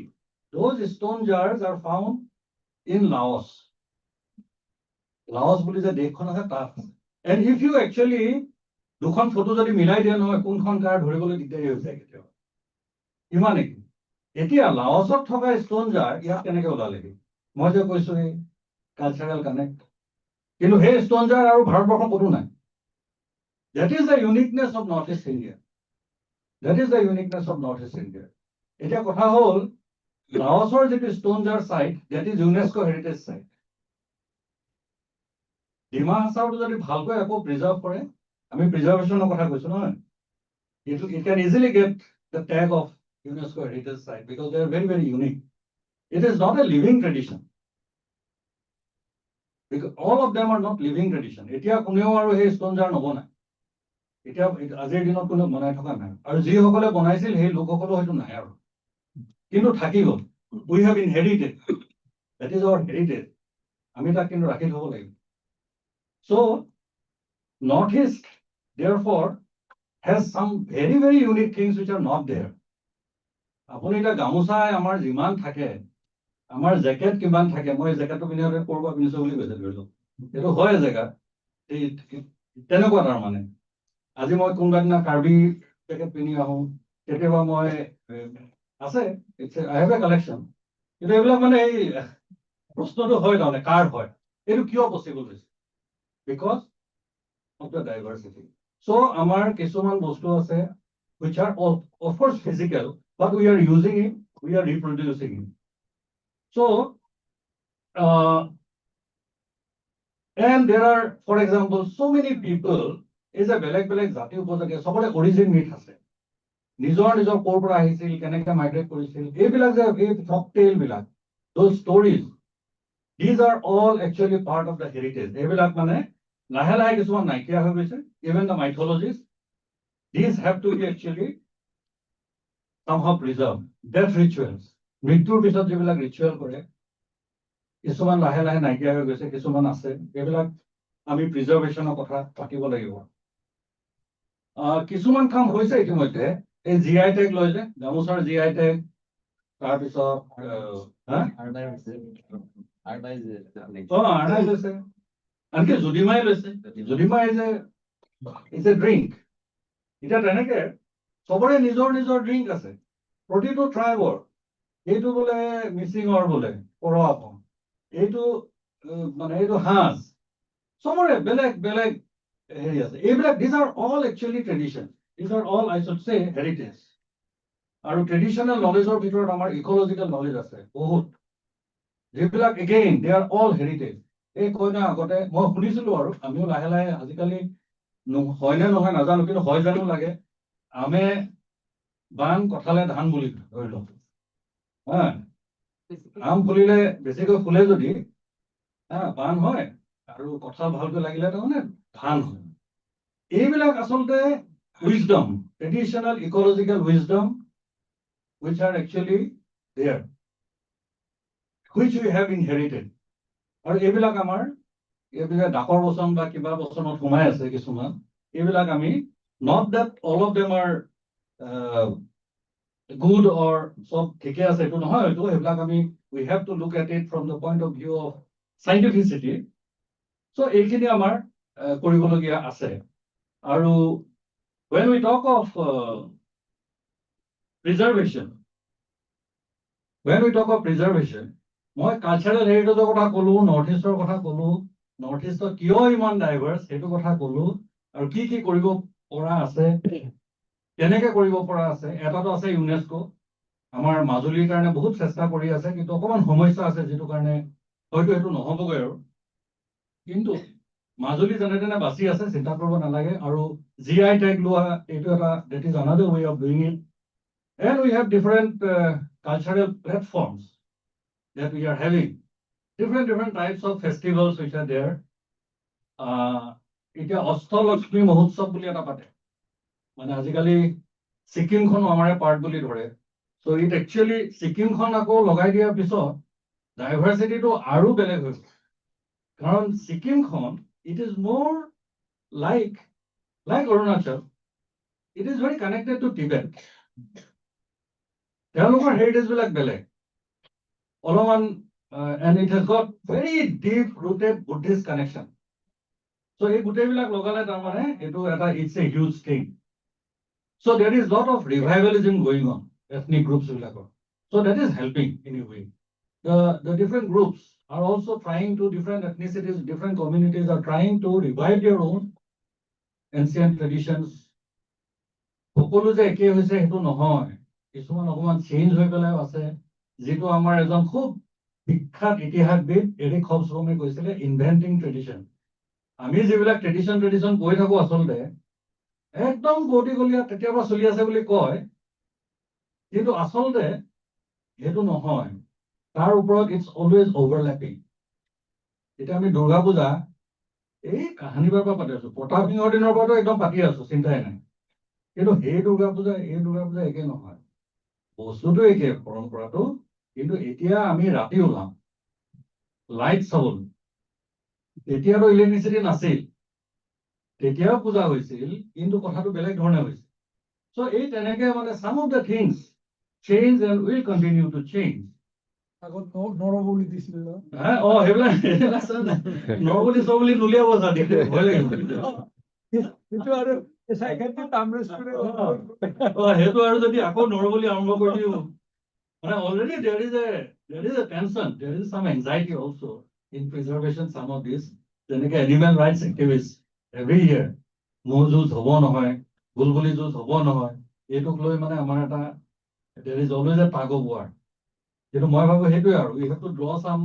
[SPEAKER 6] Those stone jars are found in Laos. Laos বুলি যে দেশখন আছে তাত. And if you actually দুখন ফটো যদি মিলাই দিয়ে নহয় কোনখন কাৰ ধৰিবলৈ দিগদাৰী হৈ যায় কেতিয়াবা ইমানেই. এতিয়া লাওছত থকা ষ্টন জাৰ ইয়াত কেনেকে ওলালেহি? মই যে কৈছো এই কালচাৰেল কানেক্ট, কিন্তু সেই ষ্টন জাৰ আৰু ভাৰতবৰ্ষৰ ক'তো নাই. That is the uniqueness of North East India. That is the uniqueness of North East India. এতিয়া কথা হ'ল লাওছৰ যিটো stone jar site, that is UNESCO heritage site. Dima হাছাওটো যদি ভালকৈ আকৌ প্ৰিজাৰ্ভ কৰে, আমি প্ৰিজাৰ্ভেশ্যনৰ কথা কৈছো নহয়, it can easily get the tag of UNESCO heritage site because they are very, very unique. It is not a living tradition. Because all of them are not living tradition. এতিয়া কোনেও আৰু সেই stone জাৰ নবনায়. এতিয়া আজিৰ দিনত কোনো বনাই থকা নাই, আৰু যিসকলে বনাইছিল সেই লোকসকলো হয়তো নাই আৰু, কিন্তু থাকি গ'ল. We have inherited. That is our heritage. আমি তাক কিন্তু ৰাখি থব লাগিব. So Northeast therefore has some very, very unique things which are not there. আপুনি এতিয়া গামোচাই আমাৰ যিমান থাকে, আমাৰ জেকেট কিমান থাকে, মই জেকেটটো পিন্ধিলে কৰবা পিন্ধিছো বুলি কৈছে ধৰি লওক, এইটো হয় জেগা তেনেকুৱা তাৰমানে. আজি মই কোনোবা দিনা কাৰ্বি জেকেট পিন্ধি আহো, কেতিয়াবা মই আছে I have a collection. কিন্তু এইবিলাক মানে এই প্ৰশ্নটো হয় তাৰমানে কাৰ হয়, এইটো কিয় পচিবল হৈছে? Because of the diversity. So আমাৰ কিছুমান বস্তু আছে which are of course physical, but we are using it, we are reproducing it. So and there are, for example, so many people is a বেলেগ জাতি উপজাতি সবৰে origin myth আছে, নিজৰ ক'ৰ পৰা আহিছিল, কেনেকৈ মাইগ্ৰেট কৰিছিল, এইবিলাক যে এই ফক টেল বিলাক, those stories, these are all actually part of the heritage. এইবিলাক মানে লাহে লাহে কিছুমান নাইকিয়া হৈ গৈছে. Even the mythologies, these have to be actually somehow preserved. Death rituals, মৃত্যুৰ পিছত যিবিলাক ৰিচুৱেল কৰে কিছুমান লাহে লাহে নাইকিয়া হৈ গৈছে, কিছুমান আছে, এইবিলাক আমি প্ৰিজাৰ্ভেশ্যনৰ কথা পাতিব লাগিব. কিছুমান কাম হৈছে ইতিমধ্যে, এই GI টেগ লৈ যে গামোচাৰ GI টেগ, তাৰপিছত আৰনাই লৈছে, আনকি জুদিমাই লৈছে. জুদিমাই যে ইজ এ ড্ৰিংক. এতিয়া তেনেকে চবৰে নিজৰ নিজৰ ড্ৰিংক আছে, প্ৰতিটো ট্ৰাইবৰ. এইটো বোলে মিচিঙৰ বোলে পৰৱাপন, এইটো মানে এইটো সাঁজ, চবৰে বেলেগ বেলেগ Yes, these are all actually tradition. These are all, I should say, heritage. আৰু traditional knowledgeৰ ভিতৰত আমাৰ ecological knowledge আছে বহুত, যিবিলাক again they are all heritage. এই কয় না আগতে মই শুনিছিলো আৰু আমিও লাহে লাহে আজিকালি হয় নে নহয় নাজানো, কিন্তু হয় জানো লাগে, আমে বান কঁঠালে ধান বুলি ধৰি লওক, হা আম ফুলিলে বেছিকৈ ফুলে যদি বান হয়, আৰু কঁঠাল ভালকৈ লাগিলে তাৰমানে ধান হয়। এইবিলাক আচলতে wisdom, traditional ecological wisdom which are actually there, which we have inherited. আৰু এইবিলাক আমাৰ এইবিলাক ডাকৰ বচন বা কিবা বচনত সোমাই আছে কিছুমান, এইবিলাক আমি not that all of them are good or সব ঠিকে আছে এইটো নহয়, এইটো সেইবিলাক আমি we have to look at it from the point of view of scientificity. So এইখিনি আমাৰ কৰিবলগীয়া আছে। আৰু when we talk of preservation, মই কালচাৰেল হেৰিটেজৰ কথা ক'লো, নৰ্থ ইষ্টৰ কথা ক'লো, নৰ্থ ইষ্টত কিয় ইমান ডাইভাৰ্ছ সেইটো কথা ক'লো, আৰু কি কি কৰিব পৰা আছে, কেনেকে কৰিব পৰা আছে। এটাতো আছে ইউনেস্কো, আমাৰ মাজুলীৰ কাৰণে বহুত চেষ্টা কৰি আছে, কিন্তু অকণমান সমস্যা আছে যিটো কাৰণে হয়তো সেইটো নহ'বগৈ আৰু, কিন্তু মাজুলী যেনে তেনে বাচি আছে, চিন্তা কৰিব নালাগে। আৰু GI টেগ লোৱা এইটো এটা that is another way of doing it. And we have different cultural platforms that we are having, different types of festivals which are there. এতিয়া অষ্টলক্ষ্মী মহোৎসৱ বুলি এটা পাতে, মানে আজিকালি ছিকিমখনো আমাৰে পাৰ্ট বুলি ধৰে। চ' ইট একচুৱেলি ছিকিমখন আকৌ লগাই দিয়াৰ পিছত ডাইভাৰ্চিটিটো আৰু বেলেগ হৈ গ'ল, কাৰণ ছিকিমখন it is more like Arunachal, it is very connected to Tibet. তেওঁলোকৰ হেৰিটেজ বিলাক বেলেগ অলপমান, and it has got very deep rooted Buddhist connection. So এই গোটেইবিলাক লগালে তাৰমানে এইটো এটা it's a huge thing. So there is lot of revivalism going on ethnic groups বিলাকৰ. So that is helping in a way. The different groups are also trying to, different ethnicities, different communities are trying to revive their own ancient traditions. সকলো যে একে হৈছে সেইটো নহয়, কিছুমান অকণমান change হৈ পেলাই আছে, যিটো আমাৰ এজন খুব বিখ্যাত ইতিহাসবিদ এৰিক হবছবামে কৈছিলে ইনভেন্টিং ট্ৰেডিশ্যন। আমি যিবিলাক ট্ৰেডিশ্যন কৈ থাকো আচলতে একদম কৌটিকলীয়া তেতিয়াৰ পৰা চলি আছে বুলি কয়, কিন্তু আচলতে সেইটো নহয়, তাৰ ওপৰত ইটছ অলৱেজ অভাৰলেপিং। এতিয়া আমি দুৰ্গা পূজা এই কাহানিবাৰ পৰা পাতি আছো, প্ৰতাপ সিংহৰ দিনৰ পৰাতো একদম পাতি আছো, চিন্তাই নাই, কিন্তু এই দুৰ্গা পূজা একে নহয়, বস্তুটো একে পৰম্পৰাটো, কিন্তু এতিয়া আমি ৰাতি ওলাম লাইট চাবলৈ, তেতিয়াতো ইলেক্ট্ৰিচিটি নাছিল, তেতিয়াও পূজা হৈছিল, কিন্তু কথাটো বেলেগ ধৰণে হৈছিল। চ' এই তেনেকে মানে some of the things change and will continue to change.
[SPEAKER 4] আগত নৰবলি দিছিল ন?
[SPEAKER 6] সেইবিলাক নৰবলি চৰবলি নুলিয়াব চাগে, ভয় লাগিব।
[SPEAKER 4] সেইটো আৰু
[SPEAKER 6] সেইটো আৰু যদি আকৌ নৰবলি আৰম্ভ কৰি দিওঁ, মানে already there is a tension, there is some anxiety also in preservation some of this, যেনেকে animal rights activists every year ম'হ যুঁজ হ'ব নহয়, বুলবুলি যুঁজ হ'ব নহয়, এইটোক লৈ মানে আমাৰ এটা there is always a tug of war. কিন্তু মই ভাবো সেইটোৱে আৰু we have to draw some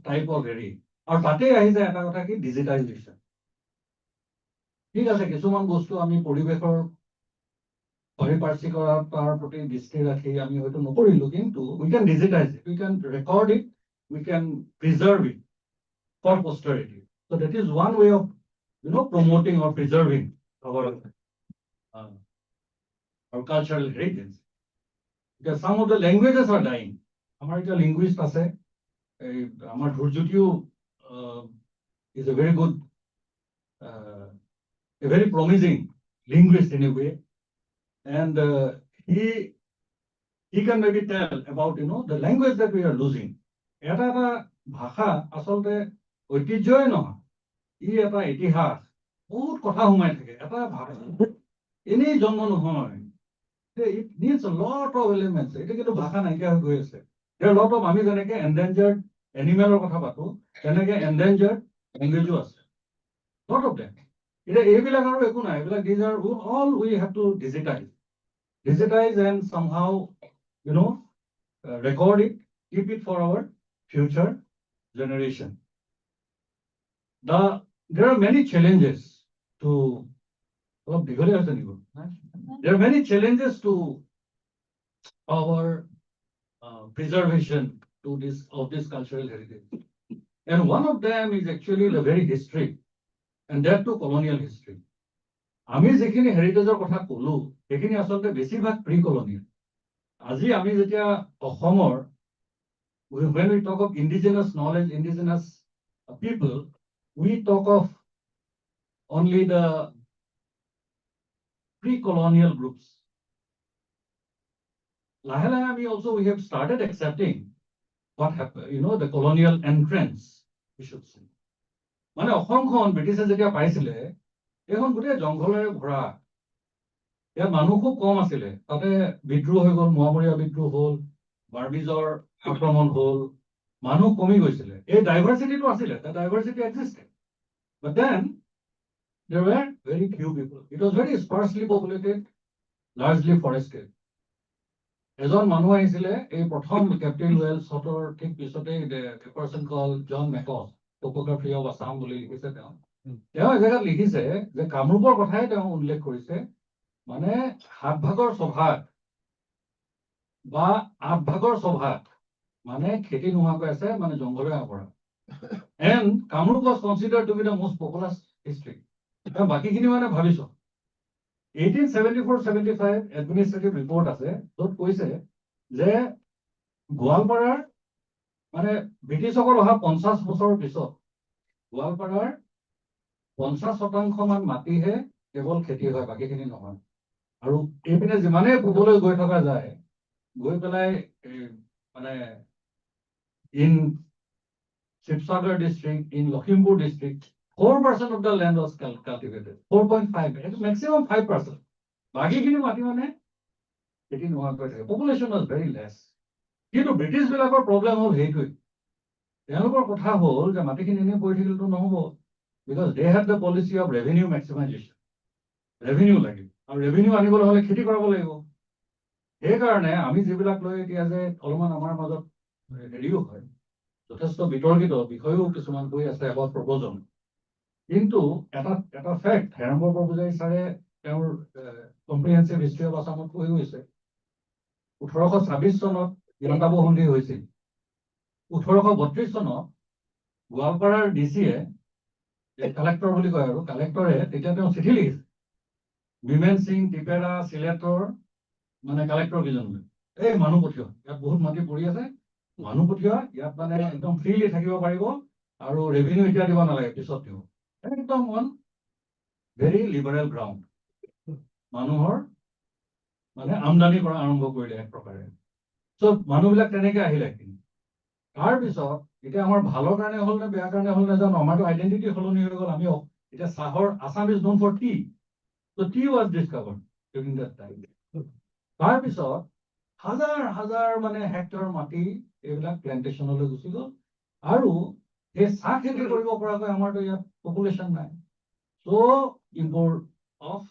[SPEAKER 6] type of হেৰি, আৰু তাতে আহি যায় এটা কথা কি ডিজিটাইজেশ্যন। ঠিক আছে, কিছুমান বস্তু আমি পৰিৱেশৰ পাৰিপাৰ্শ্বিকতাৰ প্ৰতি দৃষ্টি ৰাখি আমি হয়তো নকৰিলো, কিন্তু we can digitize it, we can record it, we can preserve it for posterity. So that is one way of promoting or preserving our cultural heritage. Because some of the languages are dying. Our linguist আছে, our Dhurjutiyu is a very good, a very promising linguist in a way, and he can maybe tell about the language that we are losing. এটা ভাষা আচলতে ঐতিহ্যই নহয়, ই এটা ইতিহাস, বহুত কথা সোমাই থাকে। এটা ভাষা এনেই জন্ম নহয়, it needs a lot of elements. এটা কিন্তু ভাষা নাইকিয়া হৈ গৈ আছে। There are a lot of, আমি যেনেকে endangered animalৰ কথা পাতো, তেনেকে endangered languageও আছে, lot of them. এতিয়া এইবিলাক আৰু একো নাই, এইবিলাক these are all we have to digitize and somehow, record it, keep it for our future generation. There are many challenges to there are many challenges to our preservation of this cultural heritage. And one of them is actually the very history, and that too colonial history. আমি যিখিনি হেৰিটেজৰ কথা কলো সেইখিনি আচলতে বেছিভাগ pre colonial. আজি আমি যেতিয়া অসমৰ when we talk of indigenous knowledge, indigenous people, we talk of only the pre-colonial groups. Lahe lahe we have started accepting what happened, the colonial entrance, we should say. মানে অসমখন ব্ৰিটিছে যেতিয়া পাইছিলে এইখন গোটেই জংঘলেৰে ভৰা, ইয়াত মানুহ খুব কম আছিলে, তাতে বিদ্ৰোহ হৈ গ'ল, মোৱামৰীয়া বিদ্ৰোহ হ'ল, বাৰ্মিজৰ আক্ৰমণ হ'ল, মানুহ কমি গৈছিলে। এই ডাইভাৰ্চিটিটো আছিলে, the diversity existed, but then there were very few people. It was very sparsely populated, largely forested. এজন মানুহ আহিছিলে এই প্ৰথম কেপ্টেইন ৱেলছৰ ঠিক পিছতে a person called John Mackos, Topography of Assam বুলি লিখিছে তেওঁ। তেওঁ এই জেগাত লিখিছে যে কামৰূপৰ কথাই তেওঁ উল্লেখ কৰিছে, মানে 7 ভাগৰ সভাত বা 8 ভাগৰ সভাত মানে খেতি নোহোৱাকৈ আছে, মানে জংঘলে আৱৰা। And Kamrup was considered to be the most populous district. বাকীখিনি মানে ভাবিছ 1874-75 এডমিনিষ্ট্ৰেটিভ ৰিপৰ্ট আছে, য'ত কৈছে যে গোৱালপাৰাৰ মানে ব্ৰিটিছসকল অহা 50 বছৰৰ পিছত গোৱালপাৰাৰ 50% মান মাটিহে কেৱল খেতি হয়, বাকীখিনি নহয়। আৰু এইপিনে যিমানেই পূবলৈ গৈ থকা যায়, গৈ পেলাই মানে in Sipajhar district, in Lakhimpur district, 4% of the land was cultivated. 4.5, maximum 5%. বাকীখিনি মাটি মানে খেতি নোহোৱাকৈ থাকে। Population was very less. কিন্তু ব্ৰিটিছ বিলাকৰ প্ৰব্লেম হ'ল সেইটোৱে। তেওঁলোকৰ কথা হ'ল যে মাটিখিনি এনেই পৰি থাকিলেতো নহ'ব, because they had the policy of revenue maximization. Revenue লাগিব, আৰু revenue আনিবলৈ হ'লে খেতি কৰাব লাগিব। সেইকাৰণে আমি যিবিলাক লৈ এতিয়া যে অলপমান আমাৰ মাজত হেৰিও হয়, যথেষ্ট বিতৰ্কিত বিষয়ও কিছুমান হৈ আছে about প্ৰব্ৰজন। কিন্তু এটা ফেক্ট হেৰাম্বৰ বৰপূজাৰী ছাৰে তেওঁৰ কম্প্ৰিহেনচিভ হিষ্ট্ৰী অফ আছামত কৈ গৈছে, 1826 চনত ইয়াণ্ডাবু সন্ধি হৈছিল। 1832 চনত গোৱালপাৰাৰ ডিচিয়ে, কালেক্টৰ বুলি কয় আৰু, কালেক্টৰে তেতিয়া তেওঁ চিঠি লিখিছে বিমেন সিং টিপেৰা চিলেটৰ মানে কালেক্টৰ কেইজনলৈ, এই মানুহ পঠিওৱা, ইয়াত বহুত মাটি পৰি আছে, মানুহ পঠিওৱা, ইয়াত মানে একদম ফ্ৰীলি থাকিব পাৰিব, আৰু ৰেভিনিউ এতিয়া দিব নালাগে, পিছত দিব। একদম অন ভেৰি লিবাৰেল গ্ৰাউণ্ড, মানুহৰ মানে আমদানি কৰা আৰম্ভ কৰিলে এক প্ৰকাৰে। চ' মানুহবিলাক তেনেকে আহিলে। তাৰপিছত এতিয়া আমাৰ ভালৰ কাৰণে হ'ল নে বেয়া কাৰণে হ'ল নাজানো, আমাৰতো আইডেণ্টিটি সলনি হৈ গ'ল। আমি এতিয়া চাহৰ, আছাম ইজ নন ফৰ টি, চ' টি ৱাজ ডিছকাভাৰ্ড ডিউৰিং দেট টাইম। তাৰপিছত হাজাৰ হাজাৰ মানে হেক্টৰ মাটি এইবিলাক প্লেণ্টেশ্যনলৈ গুচি গ'ল, আৰু এই চাহ খেতি কৰিব পৰাকৈ আমাৰতো ইয়াত পপুলেশ্যন নাই। চ' ইম্পৰ্ট অফ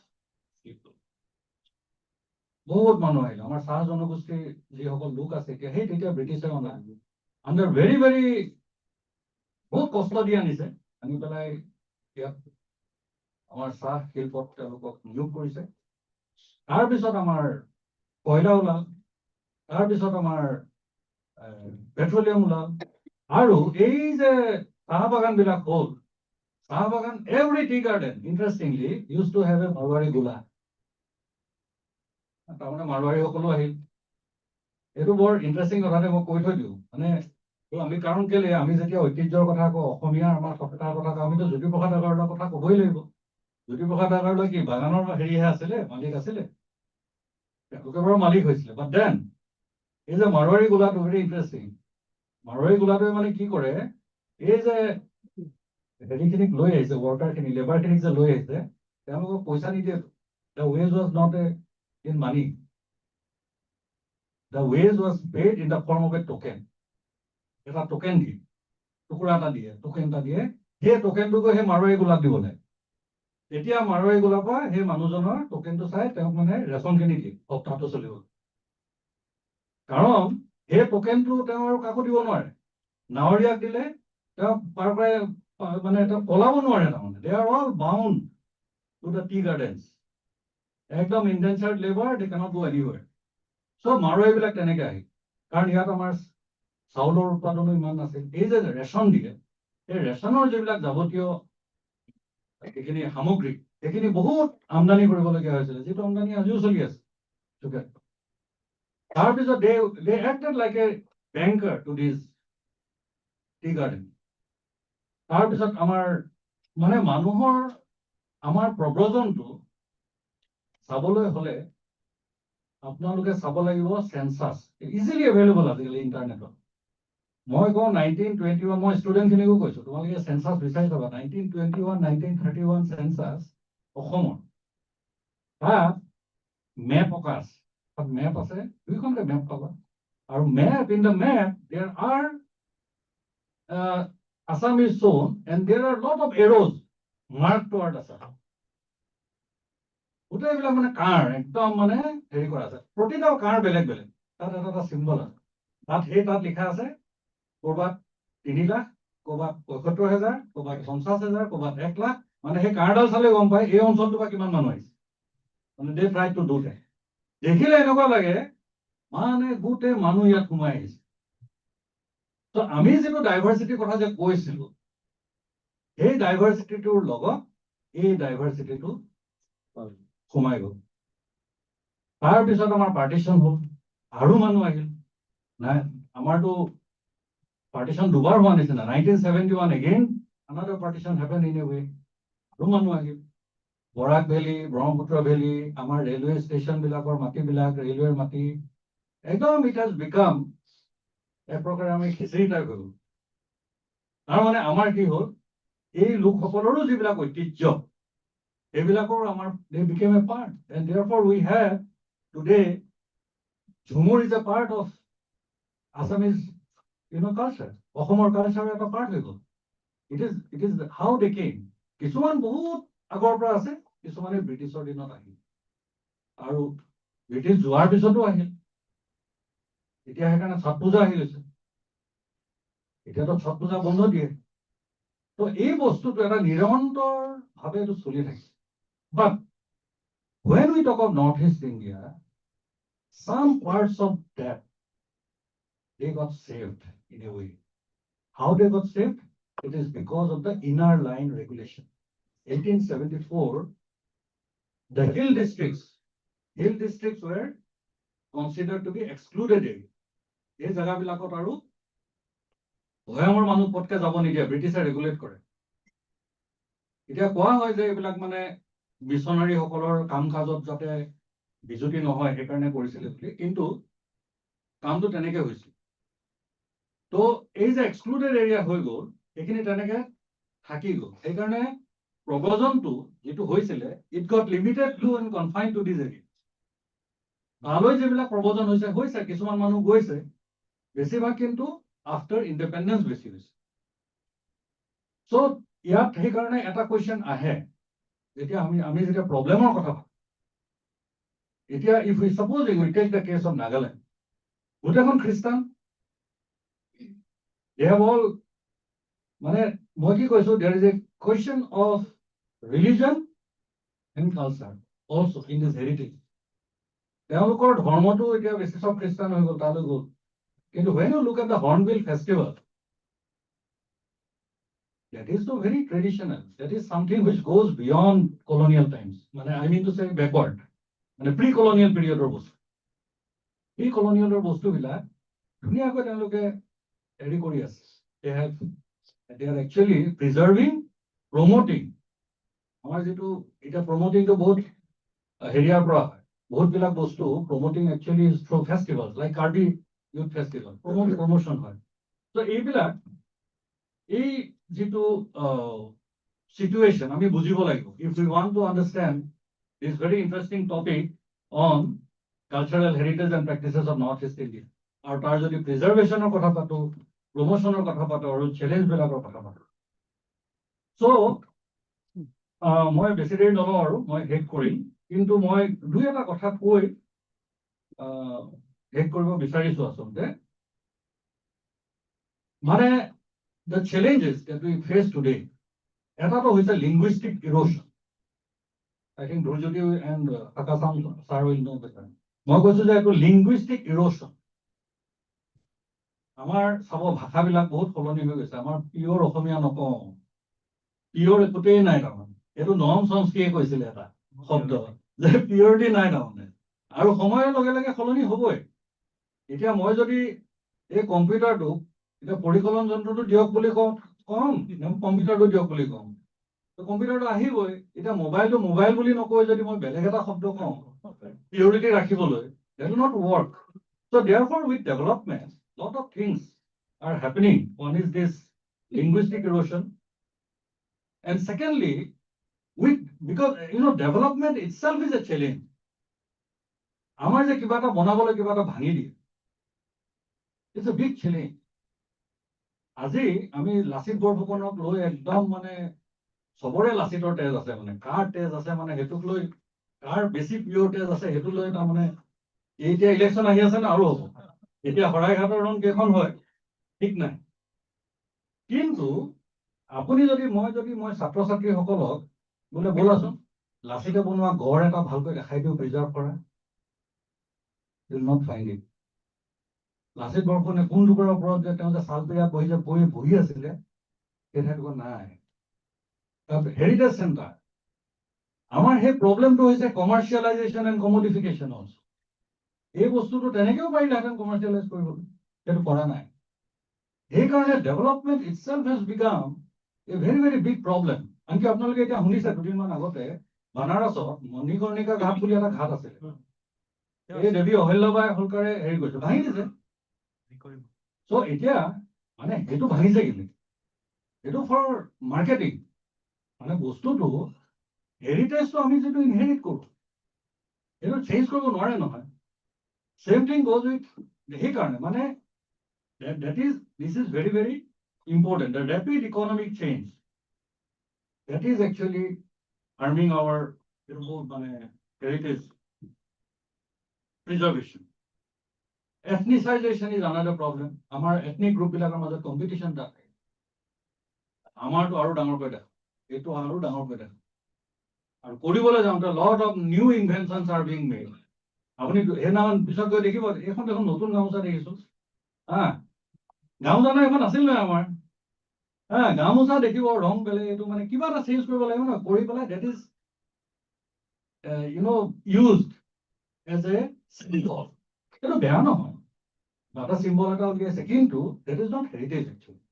[SPEAKER 6] পিপল, বহুত মানুহ আহিলে। আমাৰ চাহ জনগোষ্ঠীৰ যিসকল লোক আছে এতিয়া, সেই তেতিয়া ব্ৰিটিছে অনা আণ্ডাৰ ভেৰি ভেৰি বহুত কষ্ট দি আনিছে, আনি পেলাই ইয়াত আমাৰ চাহ শিল্পত তেওঁলোকক নিয়োগ কৰিছে। তাৰপিছত আমাৰ কয়লা ওলাল, তাৰপিছত আমাৰ পেট্ৰলিয়াম ওলাল, আৰু এই যে চাহ বাগান বিলাক হ'ল, চাহ বাগান, every tea garden interestingly use to have a Marwari গোলা। তাৰমানে মাৰোৱাৰীসকলো আহিল। এইটো বৰ ইণ্টাৰেষ্টিং কথাতে মই কৈ থৈ দিওঁ, মানে আমি কাৰণ কেলে আমি যেতিয়া ঐতিহ্যৰ কথা কওঁ, অসমীয়া আমাৰ সভ্যতাৰ কথা কওঁ, আমিতো জ্যোতিপ্ৰসাদ আগৰৱালাৰ কথা ক'বই লাগিব। জ্যোতিপ্ৰসাদ আগৰৱালা কি বাগানৰ হেৰিহে আছিলে, মালিক আছিলে, তেওঁলোকে বাৰু মালিক হৈছিলে। বাট দেন এই যে মাৰোৱাৰী গোলাটো ভেৰি ইণ্টাৰেষ্টিং। মাৰোৱাৰী গোলাটোৱে মানে কি কৰে, এই যে হেৰিখিনিক লৈ আহিছে, ৱৰ্কাৰখিনি, লেবাৰখিনিক যে লৈ আহিছে, তেওঁলোকক পইচা নিদিয়ে। The wage was not in money. The wage was paid in the form of a token. এটা টোকেন দিয়ে, টুকুৰা এটা দিয়ে, টোকেন এটা দিয়ে, সেই টোকেনটো গৈ সেই মাৰোৱাৰী গোলাত দিব লাগে। তেতিয়া মাৰোৱাৰী গোলাৰ পৰা সেই মানুহজনৰ টোকেনটো চাই তেওঁক মানে ৰেচনখিনি দিয়ে সপ্তাহটো চলিব। কাৰণ সেই টোকেনটো তেওঁ আৰু কাকো দিব নোৱাৰে। নাৱৰীয়াক দিলে তেওঁ পাৰ কৰাই মানে তেওঁ পলাব নোৱাৰে তাৰমানে। They are all bound to the tea gardens. একদম ইনডেঞ্চাৰ্ড লেবাৰ, দে কেনট গো এনিৱেৰ। চ' মাৰোৱাৰীবিলাক তেনেকে আহিল। কাৰণ ইয়াত আমাৰ চাউলৰ উৎপাদনো ইমান নাছিল। এই যে ৰেচন দিয়ে, এই ৰেচনৰ যিবিলাক যাৱতীয় এইখিনি সামগ্ৰী, সেইখিনি বহুত আমদানি কৰিবলগীয়া হৈছিলে, যিটো আমদানি আজিও চলি আছে। তাৰপিছত they acted like a banker to this tea garden. তাৰপিছত আমাৰ মানে মানুহৰ আমাৰ প্ৰব্ৰজনটো চাবলৈ হলে আপোনালোকে চাব লাগিব চেন্সাছ, ইজিলি এভেইলেবল আজিকালি ইণ্টাৰনেটত। মই কওঁ 1921, মই ষ্টুডেণ্টখিনিকো কৈছো, তোমালোকে চেন্সাছ বিচাৰি চাবা। 1921, 1931 চেন্সাছ অসমৰ। তাত মেপ অঁকা আছে, তাত মেপ আছে, দুইখনকে মেপ পাবা। আৰু মেপ, ইন দ্য মেপ দেৰ আৰ Assam is shown and there are lot of arrows marked toward Assam. গোটেইবিলাক মানে কাৰ একদম মানে হেৰি কৰা আছে, প্ৰতিটা কাৰ বেলেগ বেলেগ, তাত এটা এটা চিম্বল আছে। তাত লিখা আছে ক'ৰবাত 3 লাখ, ক'ৰবাত 75,000, ক'ৰবাত 50,000, ক'ৰবাত 1 লাখ। মানে সেই কাৰডাল চালে গম পায় এই অঞ্চলটোৰ পৰা কিমান মানুহ আহিছে। মানে দে ট্ৰাই টু ডু দ্যাট। দেখিলে এনেকুৱা লাগে মানে গোটেই মানুহ ইয়াত সোমাই আহিছে। তো আমি যিটো ডাইভাৰ্চিটিৰ কথা যে কৈছিলো, সেই ডাইভাৰ্চিটিটোৰ লগত এই ডাইভাৰ্চিটিটো সোমাই গ'ল। তাৰপিছত আমাৰ পাৰ্টিশ্যন হ'ল, আৰু মানুহ আহিল। নাই, আমাৰতো পাৰ্টিশ্যন দুবাৰ হোৱা নিচিনা। 1971 again another partition happened in a way. আৰু মানুহ আহিল। বৰাক ভেলী, ব্ৰহ্মপুত্ৰ ভেলী, আমাৰ ৰেলৱে ষ্টেচন বিলাকৰ মাটিবিলাক, ৰেলৱেৰ মাটি, একদম ইট হেজ বিকাম এক প্ৰকাৰে আমি খিচিৰি টাইপ হৈ গ'ল। তাৰমানে আমাৰ কি হ'ল, এই লোকসকলৰো যিবিলাক ঐতিহ্য, এইবিলাকৰ আমাৰ they became a part, and therefore we have today Jhumur is a part of Assamese culture. অসমৰ কালচাৰ এটা পাৰ্ট হৈ গ'ল। It is how they came. কিছুমান বহুত আগৰ পৰা আছে, কিছুমানে ব্ৰিটিছৰ দিনত আহিল, আৰু ব্ৰিটিছ যোৱাৰ পিছতো আহিল। এতিয়া সেইকাৰণে ছট পূজা আহি গৈছে, এতিয়াতো ছট পূজা বন্ধ দিয়ে। তো এই বস্তুটো এটা নিৰন্তৰ ভাৱে এইটো চলি থাকে। But when we talk of Northeast India, some parts of that they got saved in a way. How they got saved? It is because of the inner line regulation. 1874, the hill districts were considered to be excluded area. এই জায়গাবিলাকত আৰু ভৈয়ামৰ মানুহ পটকে যাব নিদিয়ে, ব্ৰিটিছে regulate কৰে। এতিয়া কোৱা হয় যে এইবিলাক মানে মিছনাৰীসকলৰ কাম কাজত যাতে বিজুতি নহয় সেইকাৰণে কৰিছিলে বুলি, কিন্তু কামটো তেনেকে হৈছিল। তো এই যে এক্সক্লুডেড এৰিয়া হৈ গ'ল, সেইখিনি তেনেকে থাকি গ'ল। সেইকাৰণে প্ৰব্ৰজনটো যিটো হৈছিলে, it got limited to and confine to this area. তালৈ যিবিলাক প্ৰব্ৰজন হৈছে, কিছুমান মানুহ গৈছে, বেছিভাগ কিন্তু আফটাৰ ইণ্ডিপেণ্ডেঞ্চ বেছি হৈছে। চ' ইয়াত সেইকাৰণে এটা কুৱেশ্যন আহে, যেতিয়া আমি যেতিয়া প্ৰব্লেমৰ কথা ভাবোঁ, এতিয়া if we supposing we take the case of Nagaland, গোটেইখন খ্ৰীষ্টান, they have all, মানে মই কি কৈছো, there is a question of religion and culture also in this heritage. তেওঁলোকৰ ধৰ্মটো এতিয়া বেছি সব খ্ৰীষ্টান হৈ গ'ল, তালৈ গ'ল। কিন্তু when you look at the Hornbill festival, that is so very traditional. That is something which goes beyond colonial times. মানে I mean to say backward. মানে pre-colonial periodৰ বস্তু। Pre-colonialৰ বস্তুবিলাক ধুনীয়াকৈ তেওঁলোকে হেৰি কৰি আছে। They are actually preserving, promoting. আমাৰ যিটো এতিয়া প্ৰমোটিংটো বহুত হেৰিয়াৰ পৰা হয়, বহুত বিলাক বস্তু promoting actually is through festivals like Karbi Youth Festival, promotion হয়। So এইবিলাক এই যিটো situation আমি বুজিব লাগিব। If we want to understand this very interesting topic on cultural heritage and practices of Northeast India, আৰু তাৰ যদি প্ৰিজাৰ্ভেশ্যনৰ কথা পাতো, প্ৰমোশনৰ কথা পাতো, আৰু চ্যালেঞ্জ বিলাকৰ কথা পাতো। So মই বেছি দেৰি নলওঁ আৰু মই শেষ কৰিম, কিন্তু মই দুই এটা কথা কৈ শেষ কৰিব বিচাৰিছো আচলতে। মানে the challenges that we face today, এটাটো হৈছে linguistic erosion. I think Dhurjyoti and Akasam sir will know better. মই কৈছো যে এইটো linguistic erosion. আমাৰ চাব ভাষাবিলাক বহুত সলনি হৈ গৈছে, আমাৰ পিয়ৰ অসমীয়া নকওঁ, পিয়ৰ একোটেই নাই তাৰমানে। এইটো নৰম চমস্কিয়ে কৈছিলে এটা শব্দ, যে পিয়ৰিটি নাই তাৰমানে, আৰু সময়ৰ লগে লগে সলনি হ'বই। এতিয়া মই যদি এই কম্পিউটাৰটোক এতিয়া পৰিকলন যন্ত্ৰটো দিয়ক বুলি কম, কম্পিউটাৰটো দিয়ক বুলি কম, কম্পিউটাৰটো আহিবই। এতিয়া মোবাইলটো মোবাইল বুলি নকৈ যদি মই বেলেগ এটা শব্দ কওঁ পিয়ৰিটি ৰাখিবলৈ, that will not work. So therefore with development, lot of things are happening. One is this linguistic erosion, and secondly, because development itself is a challenge. আমাৰ যে কিবা এটা বনাবলৈ কিবা এটা ভাঙি দিয়ে, it's a big challenge. আজি আমি লাচিত বৰফুকনক লৈ একদম মানে চবৰে লাচিতৰ তেজ আছে, মানে কাৰ তেজ আছে মানে সেইটোক লৈ, কাৰ বেছি পিয়ৰ তেজ আছে সেইটো লৈ তাৰমানে এতিয়া ইলেকশ্যন আহি আছে না, আৰু হ'ব। এতিয়া শৰাইঘাটৰ ৰং কেইখন হয় ঠিক নাই, কিন্তু আপুনি যদি মই ছাত্ৰ ছাত্ৰীসকলক বোলে ব'লাচোন লাচিতে বনোৱা গড় এটা ভালকৈ দেখাই দিওঁ প্ৰিজাৰ্ভ কৰা, you will not find it. Lachit বৰফুকনে কোন টুকুৰাৰ ওপৰত যে তেওঁ যে চালপিৰা বহি আছিলে সেই ঠাইটুকুৰা নাই। হেৰিটেজ চেণ্টাৰ, আমাৰ সেই প্ৰব্লেমটো হৈছে কমাৰ্চিয়েলাইজেশ্যন এণ্ড কমডিফিকেশ্যন অলছ। এই বস্তুটো তেনেকেও পাৰিলেহেঁতেন কমাৰ্চিয়েলাইজ কৰিবলৈ, সেইটো কৰা নাই। সেইকাৰণে development itself has become a very very big problem. আনকি আপোনালোকে এতিয়া শুনিছে দুদিনমান আগতে বানাৰসত মণিকৰ্ণিকা ঘাট বুলি এটা ঘাট আছিলে, এই দেৱী অহল্যাবাই হোলকাৰে হেৰি কৰিছে, ভাঙি দিছে। চ' এতিয়া মানে সেইটো ভাঙিছে কিন্তু এইটো ফৰ মাৰ্কেটিং, মানে বস্তুটো হেৰিটেজটো আমি যিটো ইনহেৰিট কৰোঁ সেইটো চেঞ্জ কৰিব নোৱাৰে নহয়। চেম থিং গ'জ উইথ, সেইকাৰণে মানে this is very very important. The rapid economic change that is actually harming our heritage preservation. Ethnicization is another problem. Our ethnic group বিলাকৰ মাজত competition থাকে, আমাৰটো আৰু ডাঙৰ কৰি দেখা, এইটো আৰু ডাঙৰ কৰি দেখা, আৰু কৰিবলৈ যাওঁতে lot of new inventions are being made. আপুনি সেইদিনাখন পিছত গৈ দেখিব, এইখন দেখোন নতুন গামোচা দেখিছো, গামোচা নহয় এখন আছিল নহয় আমাৰ, গামোচা দেখিব ৰং বেলেগ, এইটো মানে কিবা এটা চেঞ্জ কৰিব লাগিব ন, কৰি পেলাই that is used as a symbol. এইটো বেয়া নহয়, এটা চিম্বল এটা উলিয়াইছে, কিন্তু that is not heritage actually.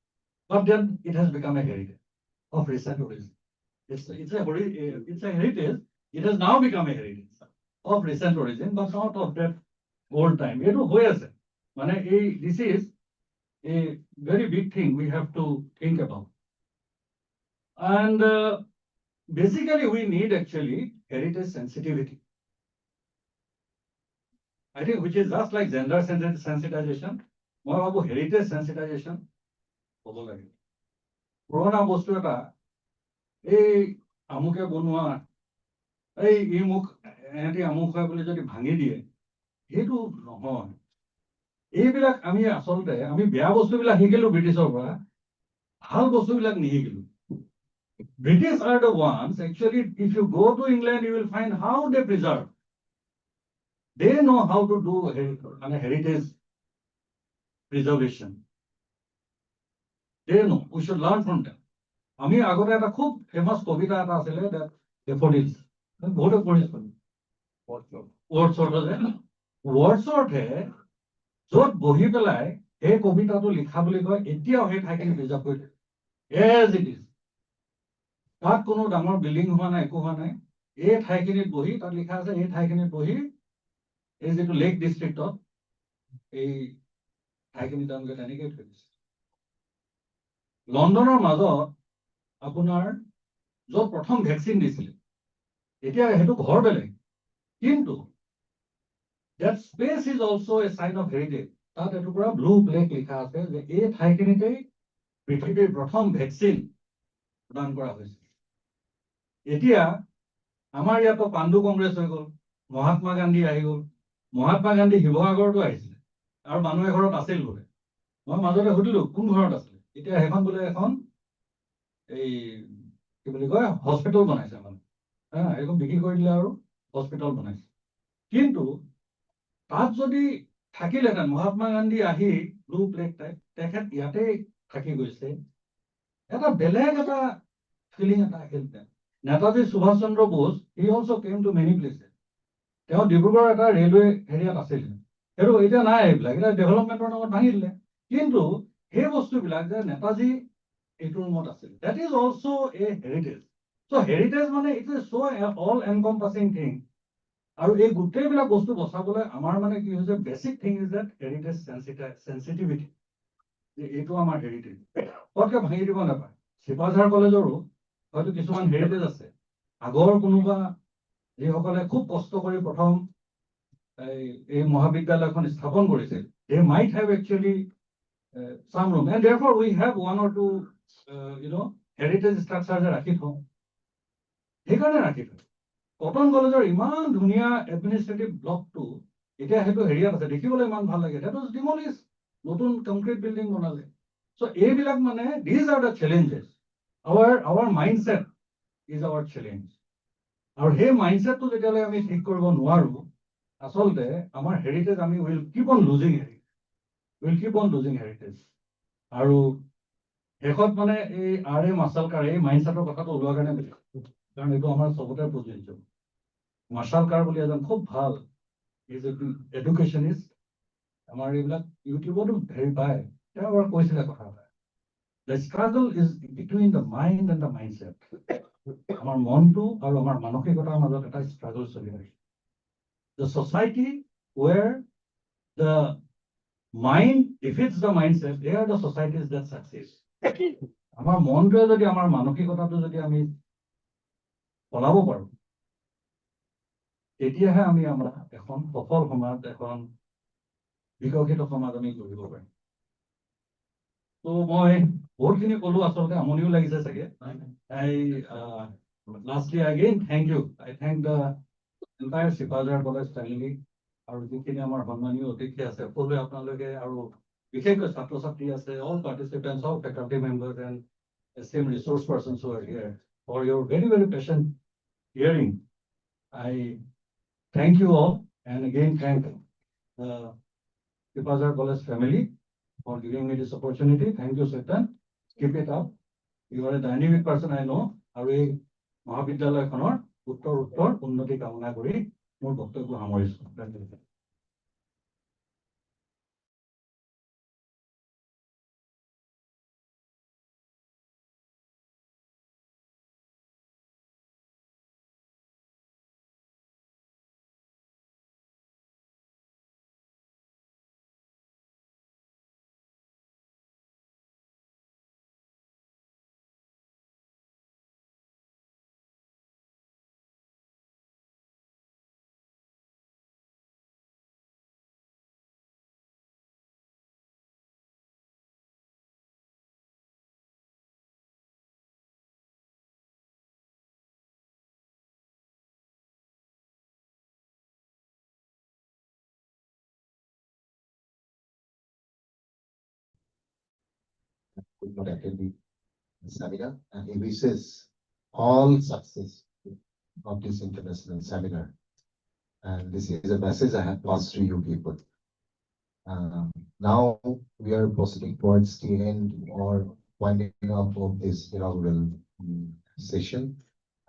[SPEAKER 6] But then it has become a heritage of recent origin. It's a heritage. It has now become a heritage of recent origin, but not of that old time. এইটো হৈ আছে, মানে this is a very big thing we have to think about. And basically we need actually heritage sensitivity. I think which is just like gender sensitization, মই ভাবো heritage sensitization হ'ব লাগে। পুৰণা বস্তু এটা এই আমুকে বনোৱা, এই মোক এহেঁতি আমুক হয় বুলি যদি ভাঙি দিয়ে, সেইটো নহয়। এইবিলাক আমি আচলতে আমি বেয়া বস্তুবিলাক শিকিলো ব্ৰিটিছৰ পৰা, ভাল বস্তুবিলাক নিশিকিলো। British are the ones actually, if you go to England you will find how they preserve. They know how to do heritage preservation. They know, we should learn from them. আমি আগতে এটা খুব ফেমাস কবিতা এটা আছিলে, ডেফোডিলছ, বহুতে পঢ়িছো, ৱৰ্ডছৱৰ্থে য'ত বহি পেলাই সেই কবিতাটো লিখা বুলি কয়, এতিয়াও সেই ঠাইখিনি প্ৰিজাৰ্ভ কৰি থাকে এজ ইট ইজ। তাত কোনো ডাঙৰ বিল্ডিং হোৱা নাই, একো হোৱা নাই, এই ঠাইখিনিত বহি তাত লিখা আছে, এই ঠাইখিনিত বহি এই যিটো লেক ডিষ্ট্ৰিক্টত এই ঠাইখিনি তেওঁলোকে তেনেকেই থৈ দিছে। লণ্ডনৰ মাজত আপোনাৰ য'ত প্ৰথম ভেকচিন দিছিলে, এতিয়া সেইটো ঘৰ বেলেগ, কিন্তু that space is also a sign of heritage. তাত এটুকুৰা ব্লু প্লেক লিখা আছে যে এই ঠাইখিনিতেই পৃথিৱীৰ প্ৰথম ভেকচিন প্ৰদান কৰা হৈছিল। এতিয়া আমাৰ ইয়াতো পাণ্ডু কংগ্ৰেছ হৈ গ'ল, মহাত্মা গান্ধী আহি গ'ল। মহাত্মা গান্ধী শিৱসাগৰতো আহিছিলে আৰু মানুহ এঘৰত আছিল বোলে। মই মাজতে সুধিলো কোন ঘৰত আছিলে, এতিয়া সেইখন বোলে এখন এই কি বুলি কয় হস্পিটেল বনাইছে মানে, এইখন বিক্ৰী কৰি দিলে আৰু হস্পিটেল বনাইছে। কিন্তু তাত যদি থাকিলেহেঁতেন, মহাত্মা গান্ধী আহি ব্লু প্লেগ টাইপ তেখেত ইয়াতে থাকি গৈছে, এটা বেলেগ এটা ফিলিং এটা আহিলহেঁতেন। Netaji Subhas Chandra Bose, he also' came to many places. তেওঁ ডিব্ৰুগড় এটা ৰেলৱে হেৰিয়াত আছিল, সেইটো এতিয়া নাই, এইবিলাক এতিয়া ডেভেলপমেণ্টৰ নামত ভাঙি দিলে। কিন্তু সেই বস্তুবিলাক যে নেতাজী এইটো ৰুমত আছিল, that is also' a heritage. So' heritage মানে it is so' all encompassing thing. আৰু এই গোটেইবিলাক বস্তু বচাবলৈ আমাৰ মানে কি হৈছে, basic thing is that heritage sensitivity, যে এইটো আমাৰ হেৰিটেজ পটকে ভাঙি দিব নাপায়। চিপাঝাৰ কলেজৰো হয়তো কিছুমান হেৰিটেজ আছে, আগৰ কোনোবা যিসকলে খুব কষ্ট কৰি প্ৰথম এই মহাবিদ্যালয়খন স্থাপন কৰিছিল, they might have actually some room, and therefore we have one or two heritage structures ৰাখি থওঁ, সেইকাৰণে ৰাখি থওঁ। কটন কলেজৰ ইমান ধুনীয়া এডমিনিষ্ট্ৰেটিভ ব্লকটো এতিয়া সেইটো হেৰিয়াত আছে, দেখিবলৈ ইমান ভাল লাগে, সেইটো ডিমলিছ, নতুন কংক্ৰিট বিল্ডিং বনালে। চ' এইবিলাক মানে these are the challenges, our mindset is our challenge। আৰু সেই মাইণ্ডছেটটো যেতিয়ালৈ আমি ঠিক কৰিব নোৱাৰো, আচলতে আমাৰ হেৰিটেজ আমি will keep on losing heritage. আৰু শেষত মানে এই মাৰ্চাল কাৰ এই মাইণ্ডছেটৰ কথাটো ওলোৱাৰ কাৰণে কৈছোঁ, কাৰণ এইটো আমাৰ চবতে প্ৰযোজ্য। মাৰ্চাল কাৰ বুলি এজন খুব ভাল এডুকেশ্যনিষ্ট, আমাৰ এইবিলাক ইউটিউবতো হেৰি পায়, তেওঁ এবাৰ কৈছিলে কথা এটা, the struggle is between the mind and the mindset. আমাৰ মনটো আৰু আমাৰ মানসিকতাৰ মাজত এটা ষ্ট্ৰাগল চলি থাকে। The society where the mind defeats the mindset, they are the societies that succeed। আমাৰ মনটোৱে যদি, আমাৰ মানসিকতাটো যদি আমি সলাব পাৰো, তেতিয়াহে আমি আমাৰ এখন সফল সমাজ, এখন বিকশিত সমাজ আমি গঢ়িব পাৰিম। তো মই বহুতখিনি কলো, আচলতে আমনিও লাগিছে চাগে। Lastly, again, thank you. I thank the entire Sipajhar College family, আৰু যিখিনি আমাৰ সন্মানীয় অতিথি আছে সকলোৱে, আপোনালোকে আৰু বিশেষকৈ ছাত্ৰ ছাত্ৰী আছে, all participants, all faculty members and esteemed resource persons who are here for your very, very patient hearing. I thank you all, and again thank the Sipajhar College family for giving me this opportunity. Thank you, Satan. Keep it up. You are a dynamic person, I know. আৰু এই মহাবিদ্যালয়খনৰ উত্তৰ উন্নতি কামনা কৰি মোৰ বক্তব্য সামৰিছো।
[SPEAKER 2] Could not attend the seminar, and he wishes all success of this international seminar. And this is a message I have passed to you people. Now we are proceeding towards the end or winding up of this inaugural session.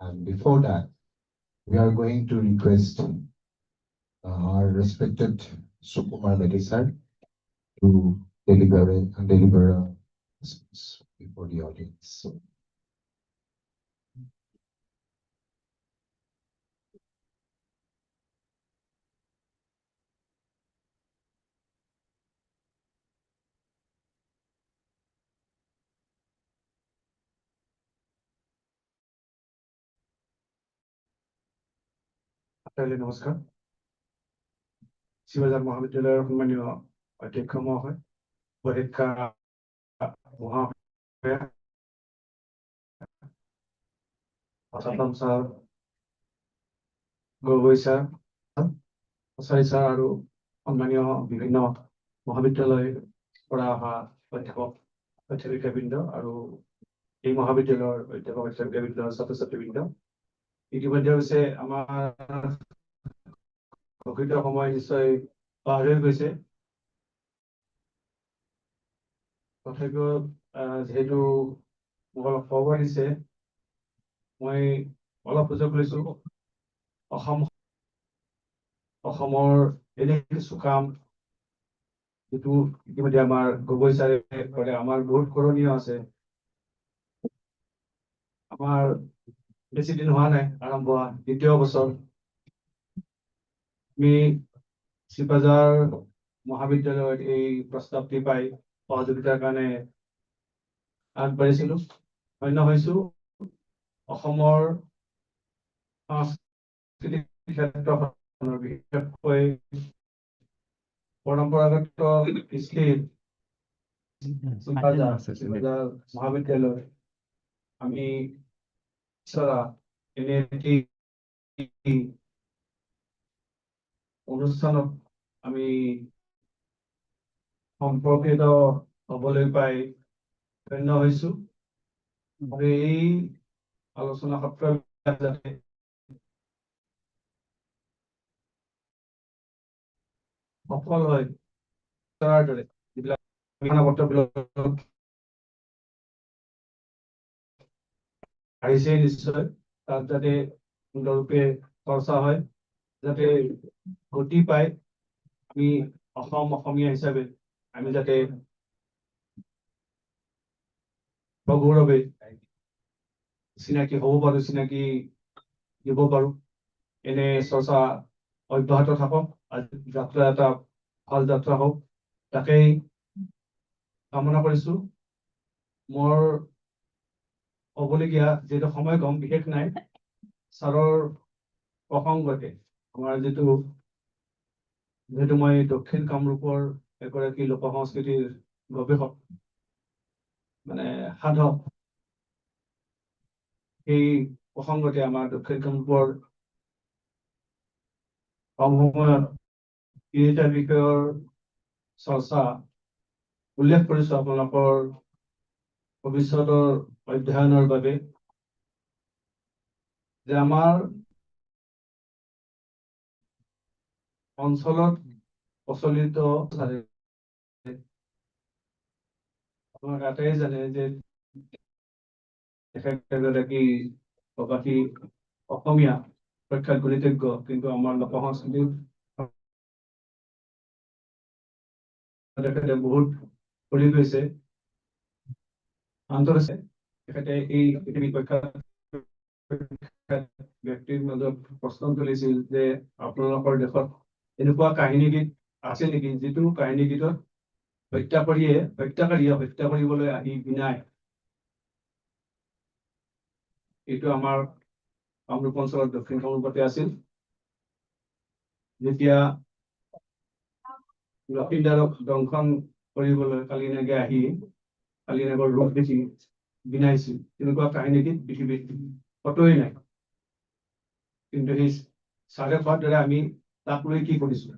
[SPEAKER 2] And before that, we are going to request our respected Sukumar Medi sir to deliver a speech before the audience.
[SPEAKER 7] নমস্কাৰ। শিৱাজাৰ মহাবিদ্যালয়ৰ সন্মানীয় অধ্যক্ষ মহোদয়, পৰীক্ষা মহাশয়, Assam sir, Borooah sir, Asai sir আৰু অন্যান্য বিভিন্ন মহাবিদ্যালয়ৰ পৰা অহা অধ্যাপক অধ্যাপিকাবৃন্দ আৰু এই মহাবিদ্যালয়ৰ অধ্যাপক অধ্যাপিকাবৃন্দ ছাত্ৰ ছাত্ৰীবৃন্দ ইতিমধ্যে হৈছে আমাৰ প্ৰকৃত সময় নিশ্চয় পাৰ হৈ গৈছে তথাপিও যিহেতু মোক অলপ খবৰ দিছে মই অলপ সুযোগ লৈছো অসমৰ এনে কিছু কাম যিটো ইতিমধ্যে আমাৰ গগৈ ছাৰে কৰে আমাৰ বহুত কৰণীয় আছে আমাৰ বেছি দিন হোৱা নাই আৰম্ভ হোৱা দ্বিতীয় বছৰ আমি চিপাঝাৰ মহাবিদ্যালয়ত এই প্ৰস্তাৱটি পাই সহযোগিতাৰ কাৰণে আগবাঢ়িছিলো ধন্য হৈছো অসমৰ সাংস্কৃতিক ক্ষেত্ৰখনৰ বিশেষকৈ পৰম্পৰাগত কৃষ্টিৰ চিপাঝাৰ মহাবিদ্যালয় আমি চলা এনে এটি অনুষ্ঠানত আমি সম্পৰ্কিত হবলৈ পাই ধন্য হৈছো আৰু এই আলোচনা সত্ৰবিলাক যাতে সফল হয় তাৰ দৰে যিবিলাক ঘোষণাপত্ৰবিলাক আহিছে নিশ্চয় তাত যাতে সুন্দৰৰূপে চৰ্চা হয় যাতে গতি পায় আমি অসমীয়া হিচাপে আমি যাতে গৌৰৱে চিনাকি হ'ব পাৰো চিনাকি দিব পাৰো এনে চৰ্চা অব্যাহত থাকক যাত্ৰা এটা ভাল যাত্ৰা হওক তাকেই কামনা কৰিছো মোৰ হ'বলগীয়া যিহেতু সময় কম বিশেষ নাই ছাৰৰ প্ৰসংগতে আমাৰ যিহেতু মই দক্ষিণ কামৰূপৰ এগৰাকী লোক সংস্কৃতিৰ গৱেষক মানে সাধক সেই প্ৰসংগতে আমাৰ দক্ষিণ কামৰূপৰ কম সময়ত তিনিটা বিষয়ৰ চৰ্চা উল্লেখ কৰিছো আপোনালোকৰ ভৱিষ্যতৰ অধ্যয়নৰ বাবে যে আমাৰ অঞ্চলত প্ৰচলিত আপোনালোকে এটাই জানে যে এগৰাকী প্ৰবাসী অসমীয়া প্ৰখ্যাত গণিতজ্ঞ কিন্তু আমাৰ লোক সংস্কৃতিৰ তেখেতে বহুত কৰি গৈছে আন্তঃৰাষ্ট্ৰীয় তেখেতে এই পৃথিৱী প্ৰখ্যাত ব্যক্তিৰ মাজত প্ৰশ্ন তুলিছিল যে আপোনালোকৰ দেশত এনেকুৱা কাহিনী গীত আছে নেকি যিটো কাহিনী গীতত হত্যাকাৰীয়ে হত্যা কৰিবলৈ আহি বিনায় এইটো আমাৰ কামৰূপ অঞ্চলত দক্ষিণ কামৰূপতে আছিল যেতিয়া লক্ষীদাৰক দংশন কৰিবলৈ কালিনাগে আহি কালিনাগৰ ৰূপ দেখি বিনাইছিল তেনেকুৱা কাহিনী গীত পৃথিৱীত কতোৱেই নাই কিন্তু সেই চাৰে কোৱাৰ দৰে আমি তাক লৈ কি কৰিছো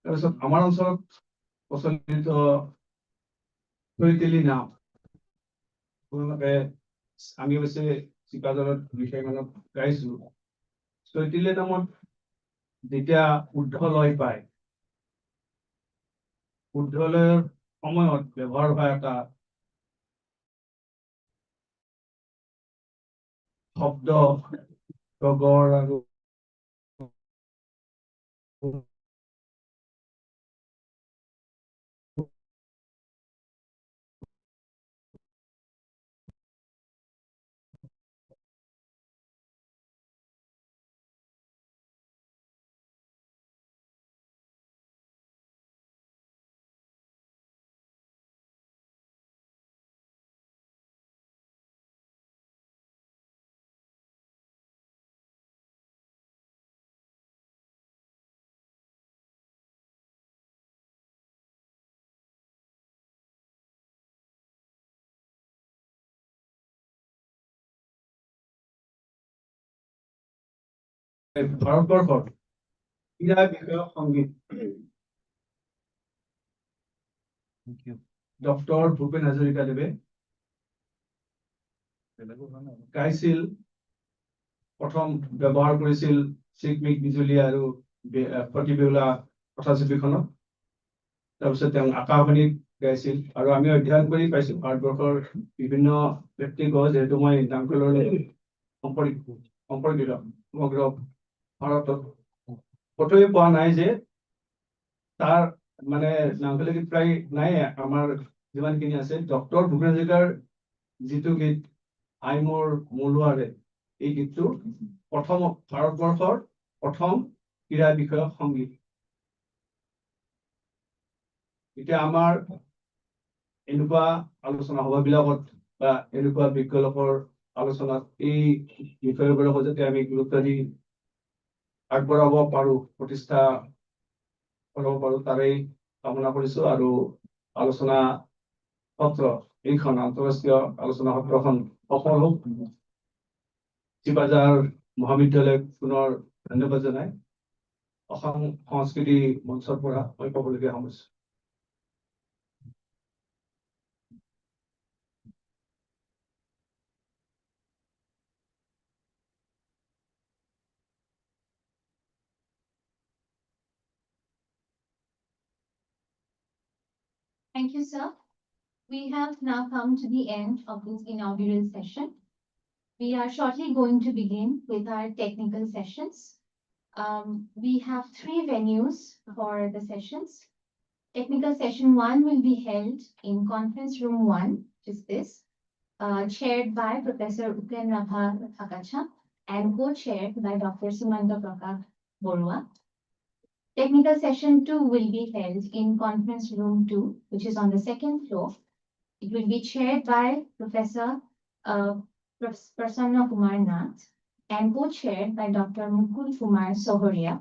[SPEAKER 7] তাৰপিছত আমাৰ অঞ্চলত প্ৰচলিত চৈতেলী নাম আপোনালোকে আমি অৱশ্যে চিপাঝাৰত বিষয় মানত গাইছো চৈতেলী নামত যেতিয়া উৰ্ধলয় পায় উৰ্ধলয়ৰ সময়ত ব্যৱহাৰ হোৱা এটা শব্দ গগৰ আৰু ভাৰতবৰ্ষৰ ক্ৰীড়া বিষয়ক সংগীত ডক্টৰ ভূপেন হাজৰিকাদেৱে গাইছিল, প্ৰথম ব্যৱহাৰ কৰিছিল চিকমিক বিজুলী আৰু সতী বেউলা কথাছবিখনত। তাৰপিছত তেওঁ আকাশবাণীত গাইছিল আৰু আমি অধ্যয়ন কৰি পাইছো ভাৰতবৰ্ষৰ বিভিন্ন ব্যক্তিগত, যিহেতু মই নামকলৰ সম্পৰ্কিত সমগ্ৰ ভাৰতত কতোৱে পোৱা নাই যে তাৰ মানে নামফাকে প্ৰায় নাই। আমাৰ যিমানখিনি আছে, ডক্টৰ ভূপেন হাজৰিকাৰ যিটো গীত আই মোৰ মূলোৱাৰে, এই গীতটো প্ৰথম ভাৰতবৰ্ষৰ প্ৰথম ক্ৰীড়া বিষয়ক সংগীত। এতিয়া আমাৰ এনেকুৱা আলোচনা সভাবিলাকত বা এনেকুৱা বিজ্ঞ লোকৰ আলোচনাত এই বিষয়বোৰক যাতে আমি গুৰুত্ব দি আগবঢ়াব পাৰো, প্ৰতিষ্ঠা কৰিব পাৰো, তাৰেই কামনা কৰিছো। আৰু আলোচনা সত্ৰ, এইখন আন্তঃৰাষ্ট্ৰীয় আলোচনা সত্ৰখন সফল হওক। চিপাঝাৰ মহাবিদ্যালয়ক পুনৰ ধন্যবাদ জনাই অসম সংস্কৃতি মঞ্চৰ পৰা মই ক'বলগীয়া সমস্যা।
[SPEAKER 1] Thank you, sir. We have now come to the end of this inaugural session. We are shortly going to begin with our technical sessions. We have 3 venues for the sessions. Technical session 1 will be held in conference room 1, which is this, chaired by Professor Upen Rabha Thakacha and co-chaired by Dr. Sumanta Prakash Borooah. Technical session 2 will be held in conference room 2, which is on the 2nd floor. It will be chaired by Professor Prasanna Kumar Nath and co-chaired by Dr. Mukul Kumar Sohoria.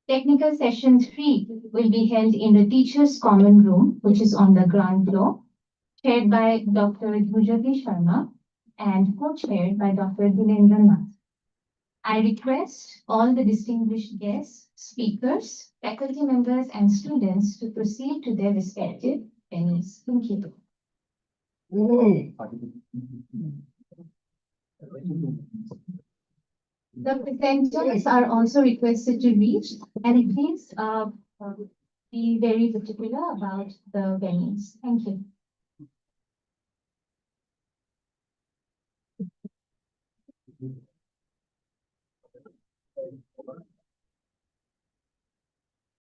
[SPEAKER 1] Technical session 3 will be held in the Teachers' Common Room, which is on the ground floor, chaired by Dr. Dhujati Sharma and co-chaired by Dr. Dhilendra Nath. I request all the distinguished guests, speakers, faculty members, and students to proceed to their respective venues. Thank you. The presenters are also requested to reach, and please be very particular about the venues. Thank you.